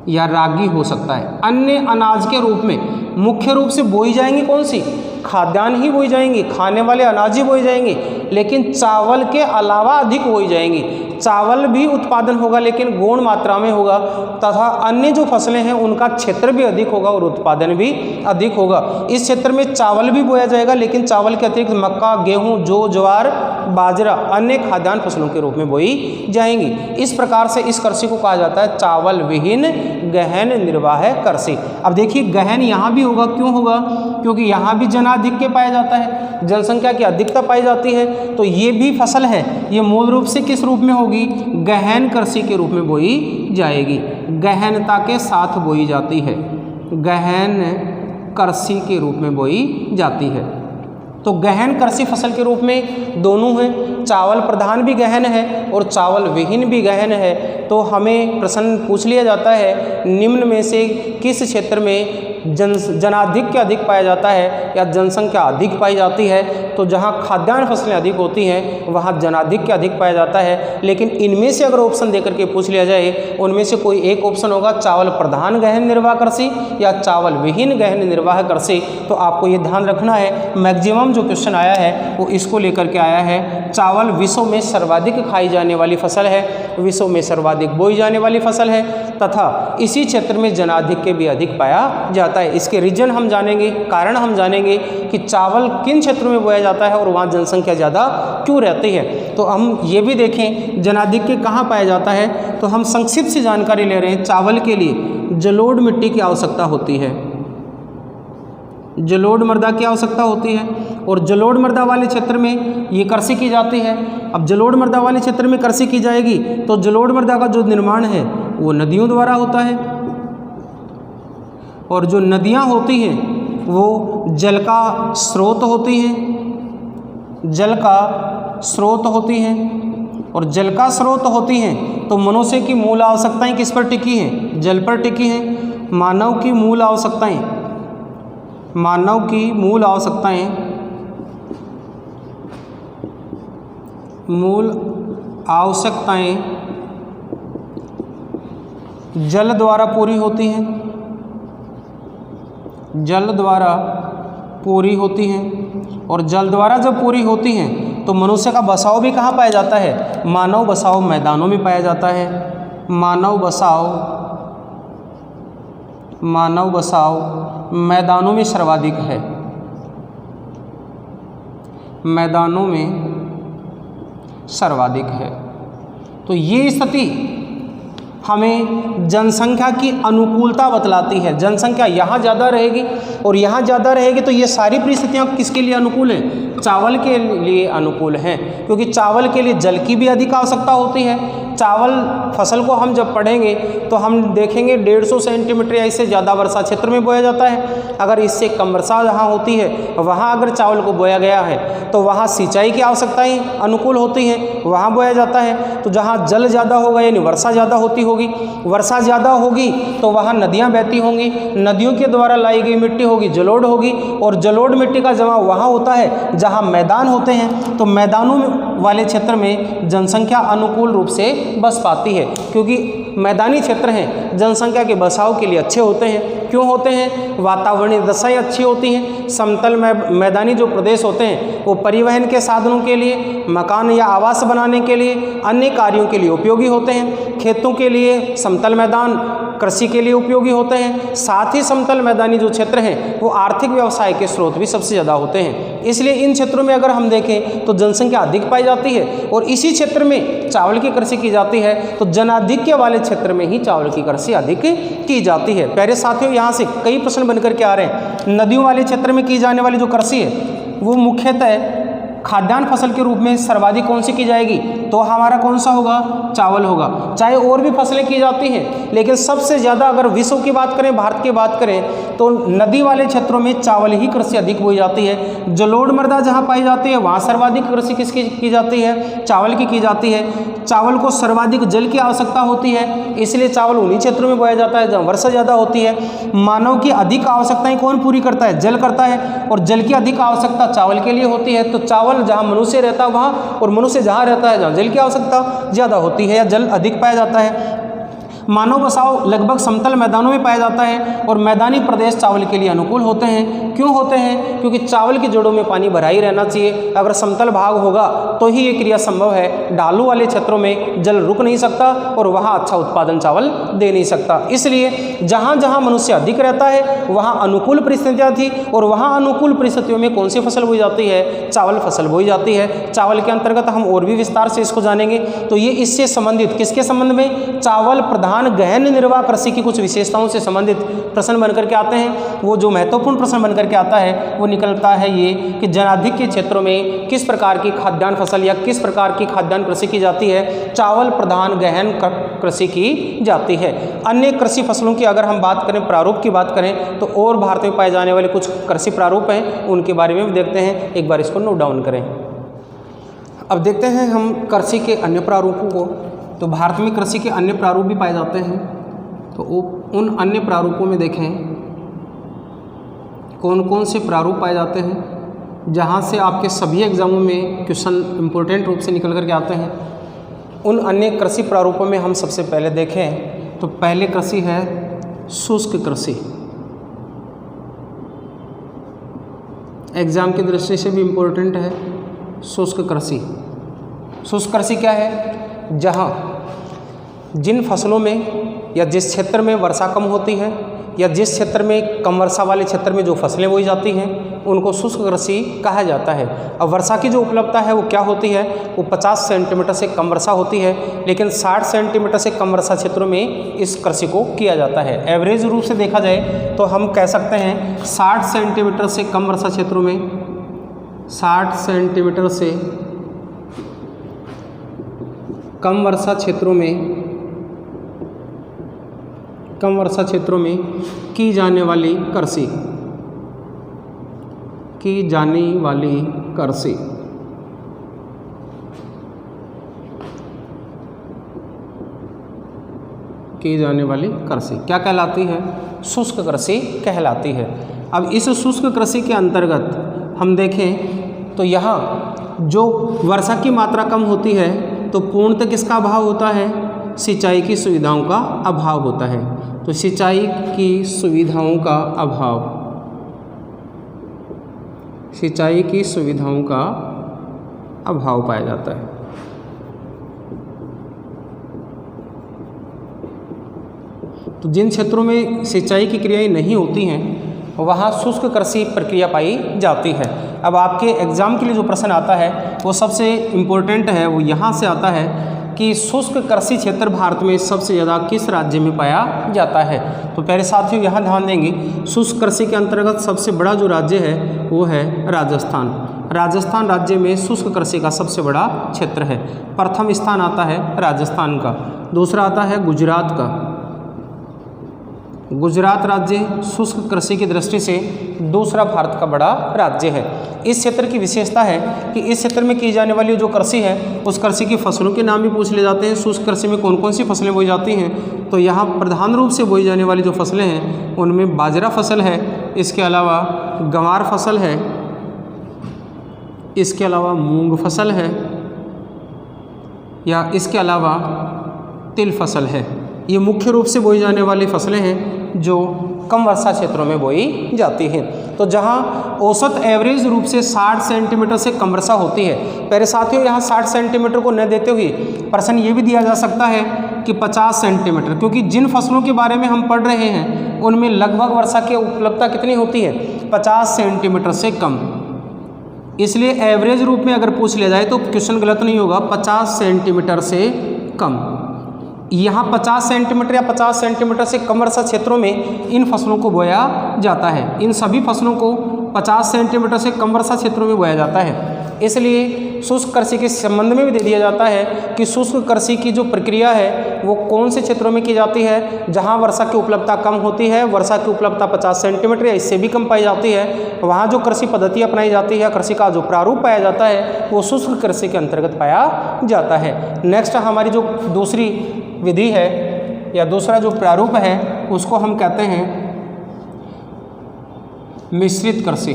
या रागी हो सकता है। अन्य अनाज के रूप में मुख्य रूप से बोई जाएंगी कौन सी, खाद्यान्न ही बोई जाएंगी, खाने वाले अनाज ही बोई जाएंगे, लेकिन चावल के अलावा अधिक बोई जाएंगी। चावल भी उत्पादन होगा लेकिन गौण मात्रा में होगा, तथा अन्य जो फसलें हैं उनका क्षेत्र भी अधिक होगा और उत्पादन भी अधिक होगा। इस क्षेत्र में चावल भी बोया जाएगा लेकिन चावल के अतिरिक्त मक्का, गेहूं, जौ, ज्वार, बाजरा अन्य खाद्यान्न फसलों के रूप में बोई जाएंगी। इस प्रकार से इस कृषि को कहा जाता है चावल विहीन गहन निर्वाह कृषि। अब देखिए गहन यहाँ भी होगा, क्यों होगा, क्योंकि यहाँ भी जनाधिक्य पाया जाता है, जनसंख्या की अधिकता पाई जाती है। तो ये भी फसल है, ये मूल रूप से किस रूप में होगी, गहन कृषि के रूप में बोई जाएगी, गहनता के साथ बोई जाती है, गहन कृषि के रूप में बोई जाती है। तो गहन कृषि फसल के रूप में दोनों हैं, चावल प्रधान भी गहन है और चावल विहीन भी गहन है। तो हमें प्रश्न पूछ लिया जाता है, निम्न में से किस क्षेत्र में जनाधिक्य अधिक पाया जाता है या जनसंख्या अधिक पाई जाती है। तो जहाँ खाद्यान्न फसलें अधिक होती हैं वहाँ जनाधिक्य अधिक पाया जाता है। लेकिन इनमें से अगर ऑप्शन देकर के पूछ लिया जाए, उनमें से कोई एक ऑप्शन होगा चावल प्रधान गहन निर्वाह कृषि या चावल विहीन गहन निर्वाह कृषि। तो आपको ये ध्यान रखना है, मैक्सिमम जो क्वेश्चन आया है वो इसको लेकर के आया है। चावल विश्व में सर्वाधिक खाई जाने वाली फसल है, विश्व में सर्वाधिक बोई जाने वाली फसल है तथा इसी क्षेत्र में जनाधिक्य भी अधिक पाया जाता है। इसके रीजन हम जानेंगे, कारण हम जानेंगे कि चावल किन क्षेत्रों में बोया जाता है और वहाँ जनसंख्या ज़्यादा क्यों रहती है। तो हम ये भी देखें जनाधिक्य कहाँ पाया जाता है। तो हम संक्षिप्त से जानकारी ले रहे हैं। चावल के लिए जलोढ़ मिट्टी की आवश्यकता होती है, जलोढ़ मृदा की आवश्यकता होती है और जलोढ़ मृदा वाले क्षेत्र में ये कृषि की जाती है। अब जलोढ़ मृदा वाले क्षेत्र में कृषि की जाएगी तो जलोढ़ मृदा का जो निर्माण है वो नदियों द्वारा होता है और जो नदियाँ होती हैं वो जल का स्रोत होती हैं, जल का स्रोत होती हैं और जल का स्रोत होती हैं तो मनुष्य की मूल आवश्यकताएं किस पर टिकी हैं, जल पर टिकी हैं। मानव की मूल आवश्यकताएं, मानव की मूल आवश्यकताएं, मूल आवश्यकताएं जल द्वारा पूरी होती हैं, जल द्वारा पूरी होती हैं और जल द्वारा जब पूरी होती हैं तो मनुष्य का बसाव भी कहाँ पाया जाता है, मानव बसाव मैदानों में पाया जाता है। मानव बसाव मैदानों में सर्वाधिक है, मैदानों में सर्वाधिक है। तो ये स्थिति हमें जनसंख्या की अनुकूलता बतलाती है। जनसंख्या यहाँ ज़्यादा रहेगी और यहाँ ज़्यादा रहेगी तो ये सारी परिस्थितियाँ किसके लिए अनुकूल हैं, चावल के लिए अनुकूल हैं, क्योंकि चावल के लिए जल की भी अधिक आवश्यकता होती है। चावल फसल को हम जब पढ़ेंगे तो हम देखेंगे 150 सेंटीमीटर या इससे ज़्यादा वर्षा क्षेत्र में बोया जाता है। अगर इससे कम वर्षा जहाँ होती है वहाँ अगर चावल को बोया गया है तो वहाँ सिंचाई की आवश्यकताएं अनुकूल होती हैं, वहाँ बोया जाता है। तो जहाँ जल ज़्यादा होगा यानी वर्षा ज़्यादा होती होगी, वर्षा ज़्यादा होगी तो वहाँ नदियाँ बहती होंगी, नदियों के द्वारा लाई गई मिट्टी होगी जलोढ़ होगी और जलोढ़ मिट्टी का जमा वहाँ होता है जहाँ मैदान होते हैं। तो मैदानों वाले क्षेत्र में जनसंख्या अनुकूल रूप से बस पाती है, क्योंकि मैदानी क्षेत्र हैं जनसंख्या के बसाव के लिए अच्छे होते हैं। क्यों होते हैं, वातावरणीय दशाएं अच्छी होती हैं। समतल मैदानी जो प्रदेश होते हैं वो परिवहन के साधनों के लिए, मकान या आवास बनाने के लिए, अन्य कार्यों के लिए उपयोगी होते हैं। खेतों के लिए समतल मैदान कृषि के लिए उपयोगी होते हैं। साथ ही समतल मैदानी जो क्षेत्र हैं वो आर्थिक व्यवसाय के स्रोत भी सबसे ज़्यादा होते हैं। इसलिए इन क्षेत्रों में अगर हम देखें तो जनसंख्या अधिक पाई जाती है और इसी क्षेत्र में चावल की कृषि की जाती है। तो जनाधिक्य वाले क्षेत्र में ही चावल की कृषि अधिक की जाती है। प्यारे साथियों, यहाँ से कई प्रश्न बनकर के आ रहे हैं। नदियों वाले क्षेत्र में की जाने वाली जो कृषि है वो मुख्यतः खाद्यान्न फसल के रूप में सर्वाधिक कौन सी की जाएगी, तो हमारा कौन सा होगा, चावल होगा। चाहे और भी फसलें की जाती हैं लेकिन सबसे ज़्यादा अगर विश्व की बात करें, भारत की बात करें तो नदी वाले क्षेत्रों में चावल ही कृषि अधिक बोई जाती है। जलोढ़ मृदा जहाँ पाई जाती है वहाँ सर्वाधिक कृषि किसकी की जाती है, चावल की जाती है। चावल को सर्वाधिक जल की आवश्यकता होती है, इसलिए चावल उन्हीं क्षेत्रों में बोया जाता है जहाँ वर्षा ज़्यादा होती है। मानव की अधिक आवश्यकताएं कौन पूरी करता है, जल करता है और जल की अधिक आवश्यकता चावल के लिए होती है। तो चावल जहाँ मनुष्य रहता है वहाँ और मनुष्य जहाँ रहता है जहाँ जल की आवश्यकता ज़्यादा होती है या जल अधिक पाया जाता है। मानव बसाव लगभग समतल मैदानों में पाया जाता है और मैदानी प्रदेश चावल के लिए अनुकूल होते हैं। क्यों होते हैं, क्योंकि चावल की जड़ों में पानी भरा ही रहना चाहिए। अगर समतल भाग होगा तो ही ये क्रिया संभव है। ढालू वाले क्षेत्रों में जल रुक नहीं सकता और वहाँ अच्छा उत्पादन चावल दे नहीं सकता। इसलिए जहाँ जहाँ मनुष्य अधिक रहता है वहाँ अनुकूल परिस्थितियाँ थी और वहाँ अनुकूल परिस्थितियों में कौन सी फसल बोई जाती है, चावल फसल बोई जाती है। चावल के अंतर्गत हम और भी विस्तार से इसको जानेंगे। तो ये इससे संबंधित किसके संबंध में, चावल प्रधान प्रधान गहन निर्वाह कृषि की कुछ विशेषताओं से संबंधित प्रश्न बनकर के आते हैं। वो जो महत्वपूर्ण प्रश्न बनकर के आता है वो निकलता है ये कि जनाधिक्य क्षेत्रों में किस प्रकार की खाद्यान्न फसल या किस प्रकार की खाद्यान्न कृषि की जाती है। चावल प्रधान गहन कृषि की जाती है। अन्य कृषि फसलों की अगर हम बात करें, प्रारूप की बात करें, तो और भारत में पाए जाने वाले कुछ कृषि प्रारूप हैं, उनके बारे में भी देखते हैं। एक बार इसको नोट डाउन करें। अब देखते हैं हम कृषि के अन्य प्रारूपों को। तो भारत में कृषि के अन्य प्रारूप भी पाए जाते हैं। तो उन अन्य प्रारूपों में देखें कौन कौन से प्रारूप पाए जाते हैं, जहाँ से आपके सभी एग्जामों में क्वेश्चन इम्पोर्टेंट रूप से निकल कर के आते हैं। उन अन्य कृषि प्रारूपों में हम सबसे पहले देखें तो पहले कृषि है शुष्क कृषि। एग्जाम की दृष्टि से भी इम्पोर्टेंट है शुष्क कृषि। शुष्क कृषि क्या है? जहाँ जिन फसलों में या जिस क्षेत्र में वर्षा कम होती है या जिस क्षेत्र में कम वर्षा वाले क्षेत्र में जो फसलें बोई जाती हैं उनको शुष्क कृषि कहा जाता है। अब वर्षा की जो उपलब्धता है वो क्या होती है? वो 50 सेंटीमीटर से कम वर्षा होती है, लेकिन 60 सेंटीमीटर से कम वर्षा क्षेत्रों में इस कृषि को किया जाता है। एवरेज रूप से देखा जाए तो हम कह सकते हैं 60 सेंटीमीटर से कम वर्षा क्षेत्रों में 60 सेंटीमीटर से कम वर्षा क्षेत्रों में की जाने वाली कृषि की जाने वाली कृषि क्या कहलाती है? शुष्क कृषि कहलाती है। अब इस शुष्क कृषि के अंतर्गत हम देखें तो यहाँ जो वर्षा की मात्रा कम होती है तो पूर्णतः किसका अभाव होता है? सिंचाई की सुविधाओं का अभाव होता है। तो सिंचाई की सुविधाओं का अभाव पाया जाता है। तो जिन क्षेत्रों में सिंचाई की क्रियाएं नहीं होती हैं वहाँ शुष्क कृषि प्रक्रिया पाई जाती है। अब आपके एग्जाम के लिए जो प्रश्न आता है वो सबसे इम्पोर्टेंट है, वो यहाँ से आता है कि शुष्क कृषि क्षेत्र भारत में सबसे ज़्यादा किस राज्य में पाया जाता है। तो पहले साथियों यहाँ ध्यान देंगे, शुष्क कृषि के अंतर्गत सबसे बड़ा जो राज्य है वो है राजस्थान। राजस्थान राज्य में शुष्क कृषि का सबसे बड़ा क्षेत्र है। प्रथम स्थान आता है राजस्थान का, दूसरा आता है गुजरात का। गुजरात राज्य शुष्क कृषि की दृष्टि से दूसरा भारत का बड़ा राज्य है। इस क्षेत्र की विशेषता है कि इस क्षेत्र में की जाने वाली जो कृषि है उस कृषि की फसलों के नाम भी पूछ ले जाते हैं। शुष्क कृषि में कौन कौन सी फसलें बोई जाती हैं? तो यहाँ प्रधान रूप से बोई जाने वाली जो फसलें हैं उनमें बाजरा फसल है, इसके अलावा गंवार फसल है, इसके अलावा मूंग फसल है, या इसके अलावा तिल फसल है। ये मुख्य रूप से बोई जाने वाली फसलें हैं जो कम वर्षा क्षेत्रों में बोई जाती हैं। तो जहाँ औसत एवरेज रूप से 60 सेंटीमीटर से कम वर्षा होती है। पहले साथियों यहाँ 60 सेंटीमीटर को न देते हुए प्रश्न ये भी दिया जा सकता है कि 50 सेंटीमीटर, क्योंकि जिन फसलों के बारे में हम पढ़ रहे हैं उनमें लगभग वर्षा की उपलब्धता कितनी होती है? 50 सेंटीमीटर से कम। इसलिए एवरेज रूप में अगर पूछ लिया जाए तो क्वेश्चन गलत नहीं होगा, 50 सेंटीमीटर से कम। यहाँ 50 सेंटीमीटर या 50 सेंटीमीटर से कम वर्षा क्षेत्रों में इन फसलों को बोया जाता है। इन सभी फसलों को 50 सेंटीमीटर से कम वर्षा क्षेत्रों में बोया जाता है। इसलिए शुष्क कृषि के संबंध में भी दे दिया जाता है कि शुष्क कृषि की जो प्रक्रिया है वो कौन से क्षेत्रों में की जाती है? जहाँ वर्षा की उपलब्धता कम होती है, वर्षा की उपलब्धता 50 सेंटीमीटर या इससे भी कम पाई जाती है, वहाँ जो कृषि पद्धति अपनाई जाती है, कृषि का जो प्रारूप पाया जाता है वो शुष्क कृषि के अंतर्गत पाया जाता है। नेक्स्ट हमारी जो दूसरी विधि है या दूसरा जो प्रारूप है उसको हम कहते हैं मिश्रित कृषि।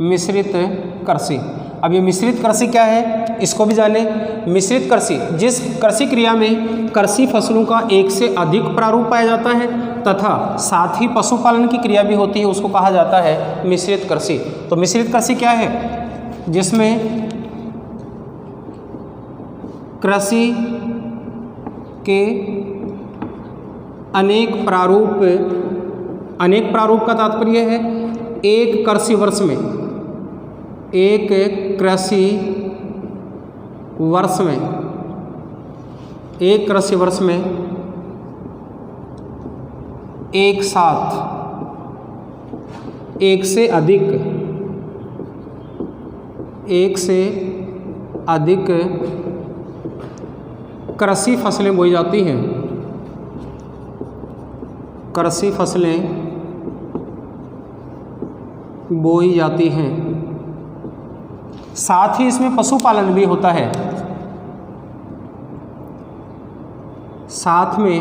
मिश्रित कृषि। अब ये मिश्रित कृषि क्या है इसको भी जाने। मिश्रित कृषि जिस कृषि क्रिया में कृषि फसलों का एक से अधिक प्रारूप पाया जाता है तथा साथ ही पशुपालन की क्रिया भी होती है उसको कहा जाता है मिश्रित कृषि। तो मिश्रित कृषि क्या है? जिसमें कृषि के अनेक प्रारूप का तात्पर्य है एक कृषि वर्ष में एक कृषि वर्ष में एक साथ एक से अधिक कृषि फसलें बोई जाती हैं। कृषि फसलें बोई जाती हैं। साथ ही इसमें पशुपालन भी होता है। साथ में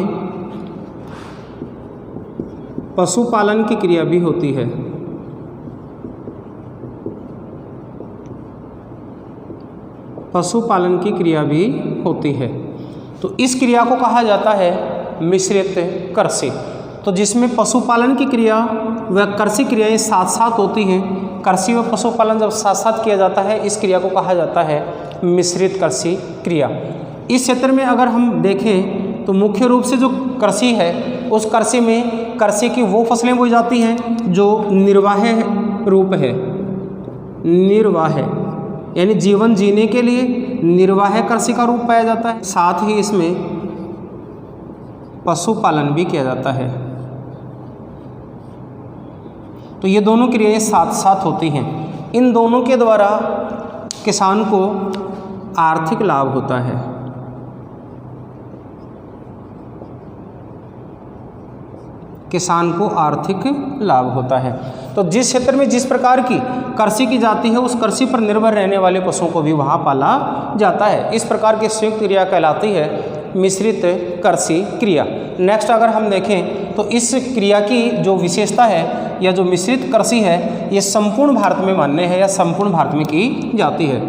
पशुपालन की क्रिया भी होती है। पशुपालन की क्रिया भी होती है। तो इस क्रिया को कहा जाता है मिश्रित कृषि। तो जिसमें पशुपालन की क्रिया व कृषि क्रियाएं साथ साथ होती हैं। कृषि व पशुपालन जब साथ साथ किया जाता है, इस क्रिया को कहा जाता है मिश्रित कृषि क्रिया। इस क्षेत्र में अगर हम देखें तो मुख्य रूप से जो कृषि है, उस कृषि में कृषि की वो फसलें बोई जाती हैं जो निर्वाह रूप है। निर्वाह यानी जीवन जीने के लिए निर्वाह कृषि का रूप पाया जाता है। साथ ही इसमें पशुपालन भी किया जाता है। तो ये दोनों क्रियाएं साथ साथ होती हैं। इन दोनों के द्वारा किसान को आर्थिक लाभ होता है। किसान को आर्थिक लाभ होता है। तो जिस क्षेत्र में जिस प्रकार की कृषि की जाती है, उस कृषि पर निर्भर रहने वाले पशुओं को भी वहाँ पाला जाता है। इस प्रकार की संयुक्त क्रिया कहलाती है मिश्रित कृषि क्रिया। नेक्स्ट अगर हम देखें तो इस क्रिया की जो विशेषता है या जो मिश्रित कृषि है, ये संपूर्ण भारत में मान्य है या संपूर्ण भारत में की जाती है।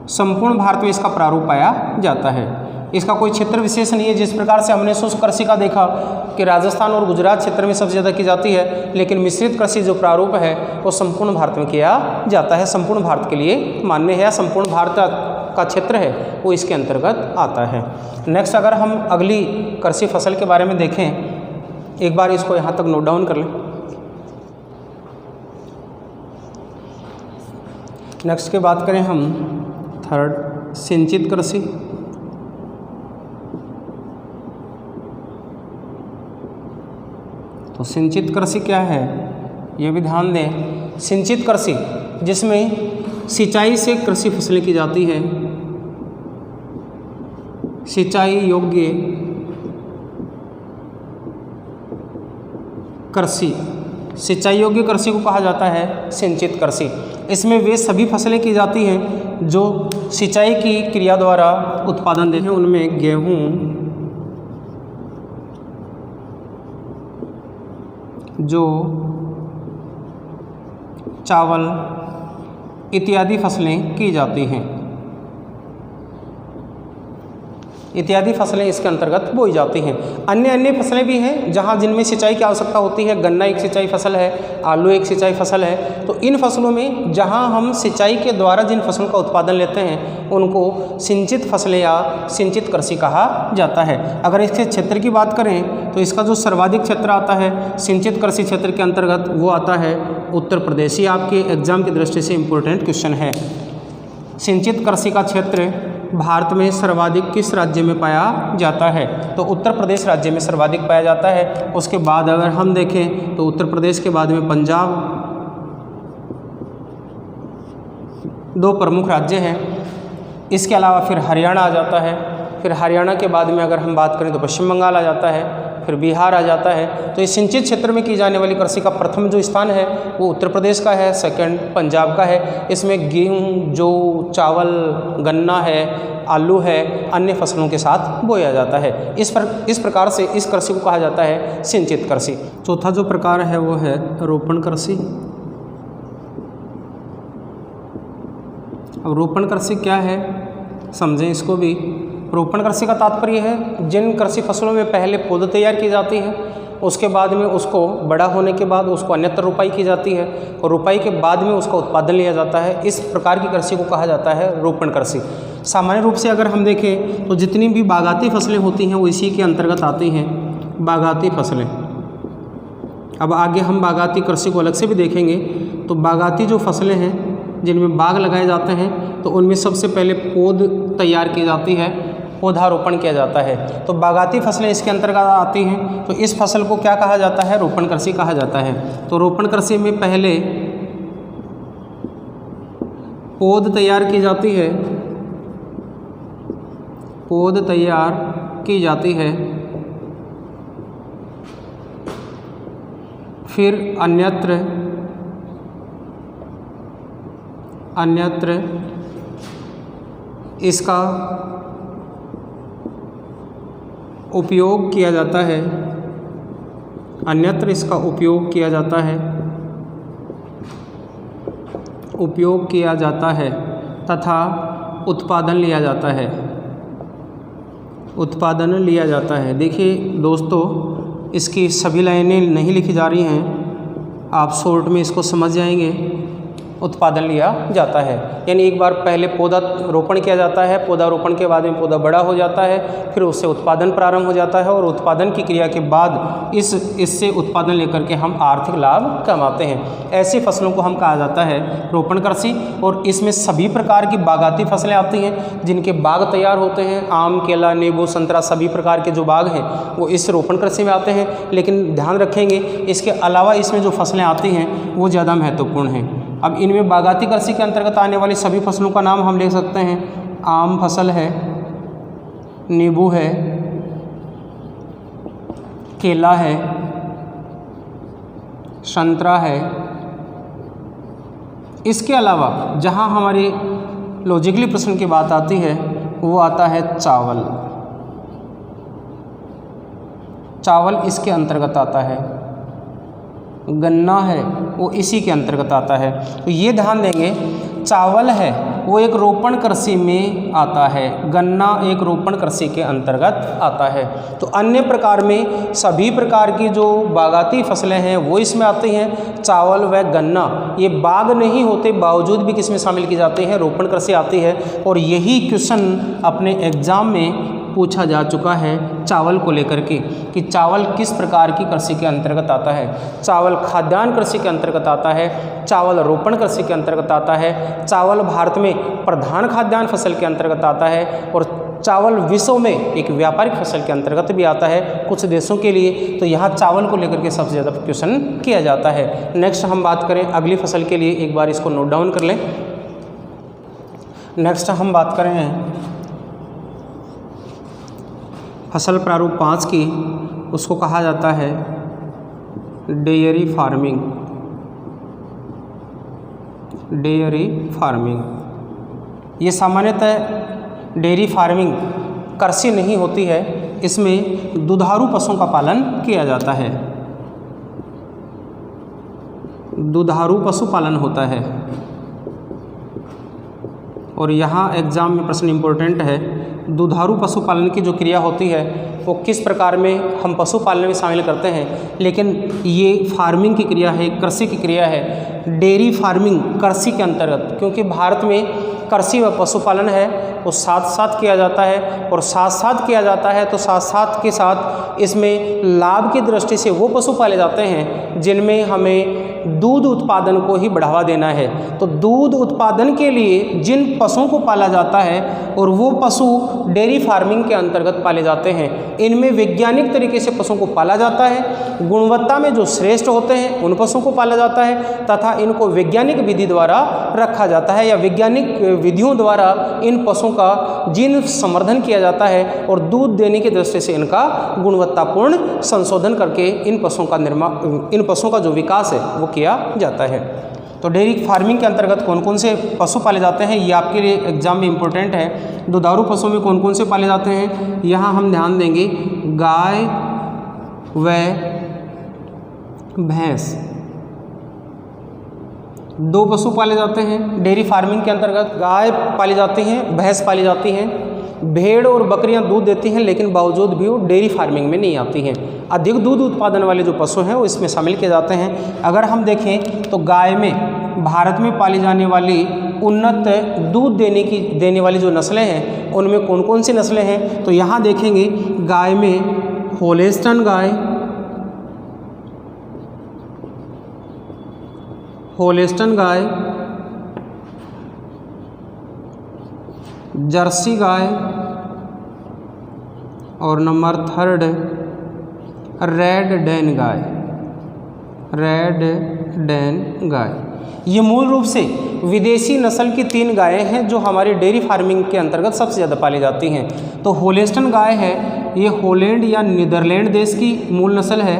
संपूर्ण भारत में इसका प्रारूप पाया जाता है। इसका कोई क्षेत्र विशेष नहीं है। जिस प्रकार से हमने शुष्क कृषि का देखा कि राजस्थान और गुजरात क्षेत्र में सबसे ज़्यादा की जाती है, लेकिन मिश्रित कृषि जो प्रारूप है वो संपूर्ण भारत में किया जाता है, संपूर्ण भारत के लिए मान्य है। संपूर्ण भारत का क्षेत्र है वो इसके अंतर्गत आता है। नेक्स्ट अगर हम अगली कृषि फसल के बारे में देखें, एक बार इसको यहाँ तक नोट डाउन कर लें। नेक्स्ट की बात करें हम थर्ड, सिंचित कृषि। तो सिंचित कृषि क्या है, ये भी ध्यान दें। सिंचित कृषि जिसमें सिंचाई से कृषि फसलें की जाती हैं। सिंचाई योग्य कृषि, सिंचाई योग्य कृषि को कहा जाता है सिंचित कृषि। इसमें वे सभी फसलें की जाती हैं जो सिंचाई की क्रिया द्वारा उत्पादन देते हैं। उनमें गेहूँ, जो चावल इत्यादि फसलें की जाती हैं। इत्यादि फसलें इसके अंतर्गत बोई जाती हैं। अन्य फसलें भी हैं जहां जिनमें सिंचाई की आवश्यकता होती है। गन्ना एक सिंचाई फसल है, आलू एक सिंचाई फसल है। तो इन फसलों में जहां हम सिंचाई के द्वारा जिन फसलों का उत्पादन लेते हैं उनको सिंचित फसलें या सिंचित कृषि कहा जाता है। अगर इसके क्षेत्र की बात करें तो इसका जो सर्वाधिक क्षेत्र आता है सिंचित कृषि क्षेत्र के अंतर्गत वो आता है उत्तर प्रदेश। ये आपके एग्जाम की दृष्टि से इम्पोर्टेंट क्वेश्चन है। सिंचित कृषि का क्षेत्र भारत में सर्वाधिक किस राज्य में पाया जाता है? तो उत्तर प्रदेश राज्य में सर्वाधिक पाया जाता है। उसके बाद अगर हम देखें तो उत्तर प्रदेश के बाद में पंजाब, दो प्रमुख राज्य हैं। इसके अलावा फिर हरियाणा आ जाता है। फिर हरियाणा के बाद में अगर हम बात करें तो पश्चिम बंगाल आ जाता है, फिर बिहार आ जाता है। तो इस सिंचित क्षेत्र में की जाने वाली कृषि का प्रथम जो स्थान है वो उत्तर प्रदेश का है, सेकंड पंजाब का है। इसमें गेहूँ, जौ, चावल, गन्ना है, आलू है, अन्य फसलों के साथ बोया जाता है। इस प्रकार से इस कृषि को कहा जाता है सिंचित कृषि। चौथा जो प्रकार है वो है रोपण कृषि। अब रोपण कृषि क्या है समझें इसको भी। रोपण कृषि का तात्पर्य है जिन कृषि फसलों में पहले पौध तैयार की जाती है, उसके बाद में उसको बड़ा होने के बाद उसको अन्यत्र रोपाई की जाती है और रोपाई के बाद में उसका उत्पादन लिया जाता है। इस प्रकार की कृषि को कहा जाता है रोपण कृषि। सामान्य रूप से अगर हम देखें तो जितनी भी बागाती फसलें होती हैं वो इसी के अंतर्गत आती हैं, बागाती फसलें। अब आगे हम बागाती कृषि को अलग से भी देखेंगे। तो बागाती जो फसलें हैं जिनमें बाग लगाए जाते हैं, तो उनमें सबसे पहले पौध तैयार की जाती है, पौधारोपण किया जाता है। तो बागाती फसलें इसके अंतर्गत आती हैं। तो इस फसल को क्या कहा जाता है? रोपण कृषि कहा जाता है। तो रोपण कृषि में पहले पौध तैयार की जाती है, पौध तैयार की जाती है, फिर अन्यत्र इसका उपयोग किया जाता है, अन्यत्र इसका उपयोग किया जाता है, तथा उत्पादन लिया जाता है। देखिए दोस्तों, इसकी सभी लाइनें नहीं लिखी जा रही हैं, आप शॉर्ट में इसको समझ जाएंगे। उत्पादन लिया जाता है यानी एक बार पहले पौधा रोपण किया जाता है, पौधारोपण के बाद में पौधा बड़ा हो जाता है, फिर उससे उत्पादन प्रारंभ हो जाता है और उत्पादन की क्रिया के बाद इससे उत्पादन लेकर के हम आर्थिक लाभ कमाते हैं। ऐसी फसलों को हम कहा जाता है रोपण कृषि। और इसमें सभी प्रकार की बागाती फसलें आती हैं, जिनके बाग तैयार होते हैं। आम, केला, नींबू, संतरा सभी प्रकार के जो बाग हैं वो इस रोपण कृषि में आते हैं। लेकिन ध्यान रखेंगे, इसके अलावा इसमें जो फसलें आती हैं वो ज़्यादा महत्वपूर्ण हैं। अब इनमें बागाती कृषि के अंतर्गत आने वाली सभी फसलों का नाम हम ले सकते हैं। आम फसल है, नींबू है, केला है, संतरा है। इसके अलावा जहां हमारी लॉजिकली प्रश्न की बात आती है वो आता है चावल। चावल इसके अंतर्गत आता है। गन्ना है वो इसी के अंतर्गत आता है। तो ये ध्यान देंगे, चावल है वो एक रोपण कृषि में आता है, गन्ना एक रोपण कृषि के अंतर्गत आता है। तो अन्य प्रकार में सभी प्रकार की जो बागाती फसलें हैं वो इसमें आती हैं। चावल व गन्ना ये बाग नहीं होते बावजूद भी किसमें शामिल की जाती हैं? रोपण कृषि आती है। और यही क्वेश्चन अपने एग्जाम में पूछा जा चुका है चावल को लेकर के कि चावल किस प्रकार की कृषि के अंतर्गत आता है। चावल खाद्यान्न कृषि के अंतर्गत आता है, चावल रोपण कृषि के अंतर्गत आता है, चावल भारत में प्रधान खाद्यान्न फसल के अंतर्गत आता है और चावल विश्व में एक व्यापारिक फसल के अंतर्गत भी आता है कुछ देशों के लिए। तो यहाँ चावल को लेकर के सबसे ज़्यादा क्वेश्चन किया जाता है। नेक्स्ट हम बात करें अगली फसल के लिए, एक बार इसको नोट डाउन कर लें। नेक्स्ट हम बात करें फसल प्रारूप 5 की, उसको कहा जाता है डेयरी फार्मिंग। डेयरी फार्मिंग ये सामान्यतः डेयरी फार्मिंग कृषि नहीं होती है, इसमें दुधारू पशुओं का पालन किया जाता है। दुधारू पशुपालन होता है। और यहाँ एग्जाम में प्रश्न इम्पोर्टेंट है, दुधारू पशुपालन की जो क्रिया होती है वो किस प्रकार में हम पशुपालन में शामिल करते हैं, लेकिन ये फार्मिंग की क्रिया है, कृषि की क्रिया है। डेयरी फार्मिंग कृषि के अंतर्गत, क्योंकि भारत में कृषि व पशुपालन है वो साथ साथ किया जाता है और साथ साथ किया जाता है तो साथ साथ के साथ इसमें लाभ की दृष्टि से वो पशु पाले जाते हैं जिनमें हमें दूध उत्पादन को ही बढ़ावा देना है। तो दूध उत्पादन के लिए जिन पशुओं को पाला जाता है और वो पशु डेयरी फार्मिंग के अंतर्गत पाले जाते हैं। इनमें वैज्ञानिक तरीके से पशुओं को पाला जाता है, गुणवत्ता में जो श्रेष्ठ होते हैं उन पशुओं को पाला जाता है तथा इनको वैज्ञानिक विधि द्वारा रखा जाता है या वैज्ञानिक विधियों द्वारा इन पशुओं का जीन संवर्धन किया जाता है और दूध देने की दृष्टि से इनका गुणवत्तापूर्ण संशोधन करके इन पशुओं का जो विकास है वो किया जाता है। तो डेयरी फार्मिंग के अंतर्गत कौन कौन से पशु पाले जाते हैं ये आपके लिए एग्जाम में इम्पोर्टेंट है। दुधारू पशुओं में कौन कौन से पाले जाते हैं, यहाँ हम ध्यान देंगे गाय व भैंस, दो पशु पाले जाते हैं डेयरी फार्मिंग के अंतर्गत। गाय पाली जाती हैं, भैंस पाली जाती हैं। भेड़ और बकरियां दूध देती हैं लेकिन बावजूद भी वो डेयरी फार्मिंग में नहीं आती हैं। अधिक दूध उत्पादन वाले जो पशु हैं वो इसमें शामिल किए जाते हैं। अगर हम देखें तो गाय में भारत में पाली जाने वाली उन्नत दूध देने वाली जो नस्लें हैं उनमें कौन कौन सी नस्लें हैं, तो यहाँ देखेंगे गाय में होल्स्टाइन गाय, जर्सी गाय, और नंबर 3 रेड डेन गाय। रेड डेन गाय ये मूल रूप से विदेशी नस्ल की 3 गायें हैं जो हमारी डेयरी फार्मिंग के अंतर्गत सबसे ज़्यादा पाली जाती हैं। तो होलिस्टन गाय है, ये हॉलैंड या नीदरलैंड देश की मूल नस्ल है।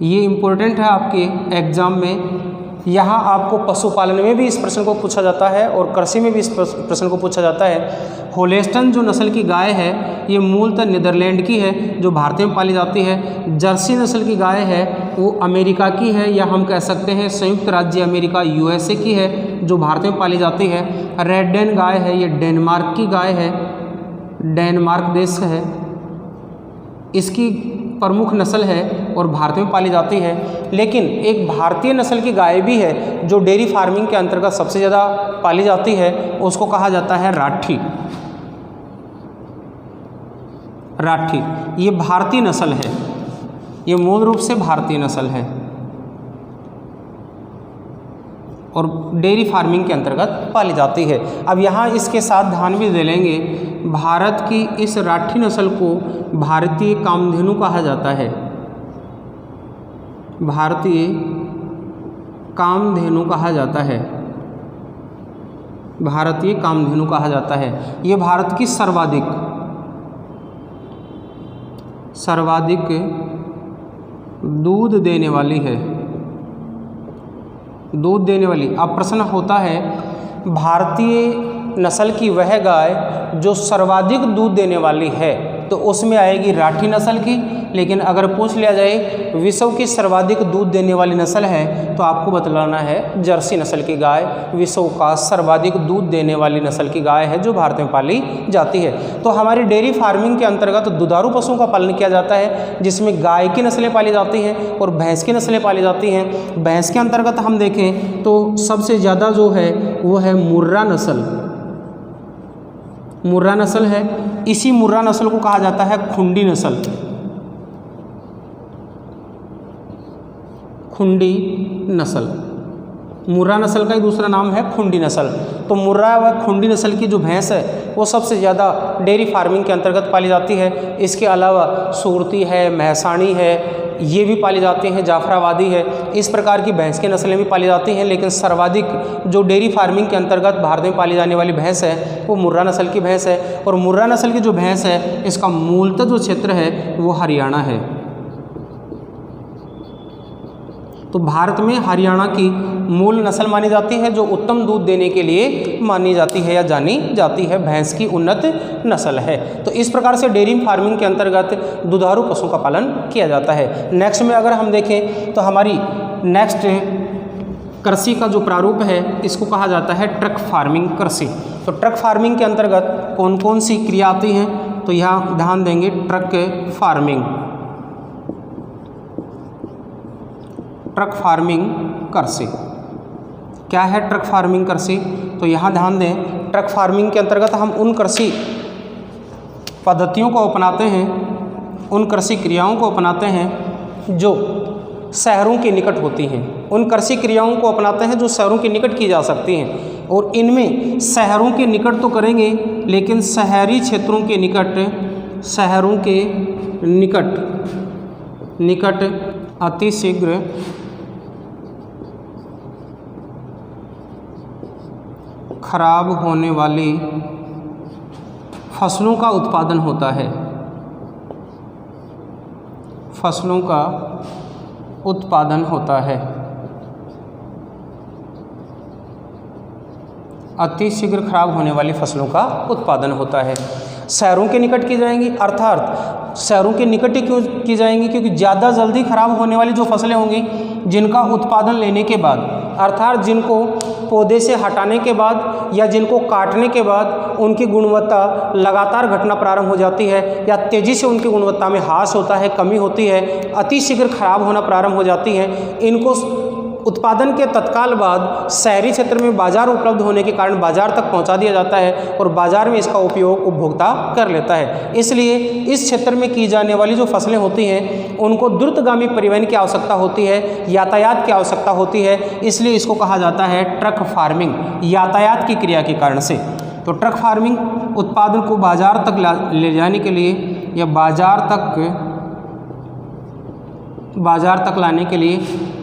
ये इम्पोर्टेंट है आपके एग्ज़ाम में। यहाँ आपको पशुपालन में भी इस प्रश्न को पूछा जाता है और कृषि में भी इस प्रश्न को पूछा जाता है। होलिस्टन जो नस्ल की गाय है ये मूलतः नीदरलैंड की है जो भारत में पाली जाती है। जर्सी नस्ल की गाय है वो अमेरिका की है, या हम कह सकते हैं संयुक्त राज्य अमेरिका यूएसए की है जो भारत में पाली जाती है। रेड डेन गाय है ये डेनमार्क की गाय है, डेनमार्क देश है, इसकी प्रमुख नस्ल है और भारत में पाली जाती है। लेकिन एक भारतीय नस्ल की गाय भी है जो डेयरी फार्मिंग के अंतर्गत सबसे ज़्यादा पाली जाती है, उसको कहा जाता है राठी। राठी ये भारतीय नस्ल है, ये मूल रूप से भारतीय नस्ल है और डेयरी फार्मिंग के अंतर्गत पाली जाती है। अब यहाँ इसके साथ ध्यान भी दे लेंगे, भारत की इस राठी नस्ल को भारतीय कामधेनु कहा जाता है। भारतीय कामधेनु कहा जाता है, भारतीय कामधेनु कहा जाता है। ये भारत की सर्वाधिक दूध देने वाली है, दूध देने वाली। अब प्रश्न होता है भारतीय नस्ल की वह गाय जो सर्वाधिक दूध देने वाली है, तो उसमें आएगी राठी नस्ल की। लेकिन अगर पूछ लिया जाए विश्व की सर्वाधिक दूध देने वाली नस्ल है तो आपको बतलाना है जर्सी नस्ल की गाय विश्व का सर्वाधिक दूध देने वाली नस्ल की गाय है जो भारत में पाली जाती है। तो हमारी डेयरी फार्मिंग के अंतर्गत दुधारू पशुओं का पालन किया जाता है जिसमें गाय की नस्लें पाली जाती हैं और भैंस की नस्लें पाली जाती हैं। भैंस के अंतर्गत हम देखें तो सबसे ज़्यादा जो है वो है मुर्रा नस्ल, मुर्रा नस्ल है। इसी मुर्रा नस्ल को कहा जाता है खुंडी नस्ल, खुंडी नस्ल। मुर्रा नस्ल का ही दूसरा नाम है खुंडी नस्ल। तो मुर्रा व खुंडी नस्ल की जो भैंस है वो सबसे ज़्यादा डेयरी फार्मिंग के अंतर्गत पाली जाती है। इसके अलावा सूरती है, महसाणी है, ये भी पाली जाती हैं, जाफराबादी है। इस प्रकार की भैंस की नस्लें भी पाली जाती हैं, लेकिन सर्वाधिक जो डेयरी फार्मिंग के अंतर्गत भारत में पाली जाने वाली भैंस है वो मुर्रा नस्ल की भैंस है। और मुर्रा नस्ल की जो भैंस है इसका मूलतः जो क्षेत्र है वो हरियाणा है। तो भारत में हरियाणा की मूल नस्ल मानी जाती है जो उत्तम दूध देने के लिए मानी जाती है या जानी जाती है, भैंस की उन्नत नस्ल है। तो इस प्रकार से डेयरी फार्मिंग के अंतर्गत दुधारू पशुओं का पालन किया जाता है। नेक्स्ट में अगर हम देखें तो हमारी नेक्स्ट कृषि का जो प्रारूप है इसको कहा जाता है ट्रक फार्मिंग कृषि। तो ट्रक फार्मिंग के अंतर्गत कौन कौन सी क्रिया आती हैं तो यहाँ ध्यान देंगे ट्रक फार्मिंग, ट्रक फार्मिंग कृषि। क्या है ट्रक फार्मिंग कृषि? तो यहाँ ध्यान दें, ट्रक फार्मिंग के अंतर्गत हम उन कृषि पद्धतियों को अपनाते हैं, उन कृषि क्रियाओं को अपनाते हैं जो शहरों के निकट होती हैं, उन कृषि क्रियाओं को अपनाते हैं जो शहरों के निकट की जा सकती हैं। और इनमें शहरों के निकट तो करेंगे, लेकिन शहरी क्षेत्रों के निकट, शहरों के निकट अतिशीघ्र खराब होने वाली फसलों का उत्पादन होता है, फसलों का उत्पादन होता है। अतिशीघ्र खराब होने वाली फसलों का उत्पादन होता है। शहरों के निकट की जाएंगी, अर्थात शहरों के निकट ही क्यों की जाएंगी? क्योंकि ज़्यादा जल्दी खराब होने वाली जो फसलें होंगी जिनका उत्पादन लेने के बाद, अर्थात जिनको पौधे से हटाने के बाद या जिनको काटने के बाद उनकी गुणवत्ता लगातार घटना प्रारंभ हो जाती है या तेज़ी से उनकी गुणवत्ता में ह्रास होता है, कमी होती है, अतिशीघ्र खराब होना प्रारंभ हो जाती हैं, इनको उत्पादन के तत्काल बाद शहरी क्षेत्र में बाजार उपलब्ध होने के कारण बाजार तक पहुंचा दिया जाता है और बाजार में इसका उपयोग उपभोक्ता कर लेता है। इसलिए इस क्षेत्र में की जाने वाली जो फसलें होती हैं उनको द्रुतगामी परिवहन की आवश्यकता होती है, यातायात की आवश्यकता होती है, इसलिए इसको कहा जाता है ट्रक फार्मिंग, यातायात की क्रिया के कारण से। तो ट्रक फार्मिंग उत्पादन को बाजार तक ले जाने के लिए या बाजार तक लाने के लिए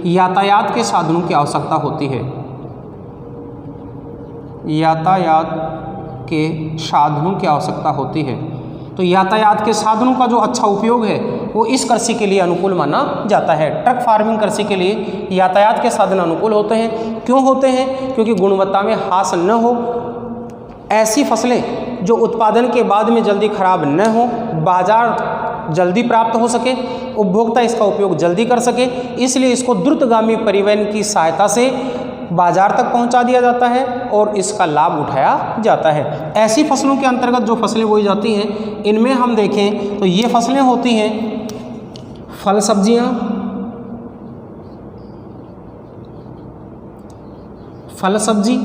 यातायात के साधनों की आवश्यकता होती है। यातायात के साधनों की आवश्यकता होती है। तो यातायात के साधनों का जो अच्छा उपयोग है वो इस कृषि के लिए अनुकूल माना जाता है। ट्रक फार्मिंग कृषि के लिए यातायात के साधन अनुकूल होते हैं। क्यों होते हैं? क्योंकि गुणवत्ता में ह्रास न हो, ऐसी फसलें जो उत्पादन के बाद में जल्दी खराब न हो, बाजार जल्दी प्राप्त हो सके, उपभोक्ता इसका उपयोग जल्दी कर सके, इसलिए इसको द्रुतगामी परिवहन की सहायता से बाजार तक पहुंचा दिया जाता है और इसका लाभ उठाया जाता है। ऐसी फसलों के अंतर्गत जो फसलें बोई जाती हैं, इनमें हम देखें तो ये फसलें होती हैं फल सब्जियां, फल सब्जी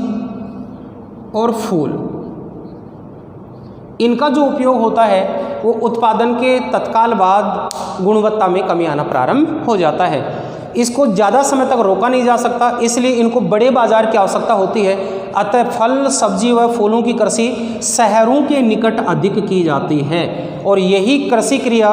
और फूल। इनका जो उपयोग होता है वो उत्पादन के तत्काल बाद गुणवत्ता में कमी आना प्रारंभ हो जाता है। इसको ज़्यादा समय तक रोका नहीं जा सकता, इसलिए इनको बड़े बाजार की आवश्यकता होती है। अतः फल सब्जी व फूलों की कृषि शहरों के निकट अधिक की जाती है और यही कृषि क्रिया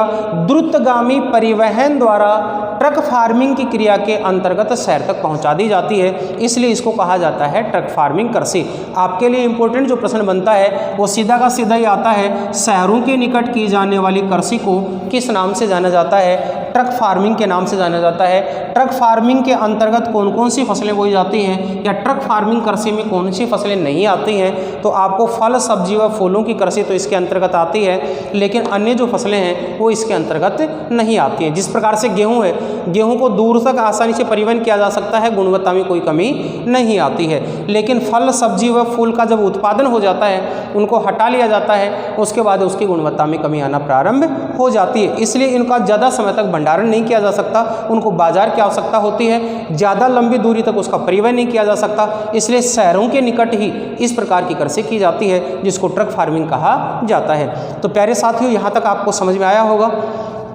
द्रुतगामी परिवहन द्वारा ट्रक फार्मिंग की क्रिया के अंतर्गत शहर तक पहुंचा दी जाती है, इसलिए इसको कहा जाता है ट्रक फार्मिंग कृषि। आपके लिए इम्पोर्टेंट जो प्रश्न बनता है वो सीधा का सीधा ही आता है, शहरों के निकट की जाने वाली कृषि को किस नाम से जाना जाता है? ट्रक फार्मिंग के नाम से जाना जाता है। ट्रक फार्मिंग के अंतर्गत कौन कौन सी फसलें बोई जाती हैं या ट्रक फार्मिंग कृषि में कौन सी फसलें नहीं आती हैं? तो आपको फल सब्जी व फूलों की कृषि तो इसके अंतर्गत आती है, लेकिन अन्य जो फसलें हैं वो इसके अंतर्गत नहीं आती हैं। जिस प्रकार से गेहूँ है, गेहूँ को दूर तक आसानी से परिवहन किया जा सकता है, गुणवत्ता में कोई कमी नहीं आती है। लेकिन फल सब्जी व फूल का जब उत्पादन हो जाता है, उनको हटा लिया जाता है, उसके बाद उसकी गुणवत्ता में कमी आना प्रारंभ हो जाती है। इसलिए इनका ज़्यादा समय तक भंडारण नहीं किया जा सकता, उनको बाजार की आवश्यकता होती है, ज़्यादा लंबी दूरी तक उसका परिवहन नहीं किया जा सकता, इसलिए शहरों के निकट ही इस प्रकार की कृषि की जाती है जिसको ट्रक फार्मिंग कहा जाता है। तो प्यारे साथियों, यहाँ तक आपको समझ में आया होगा।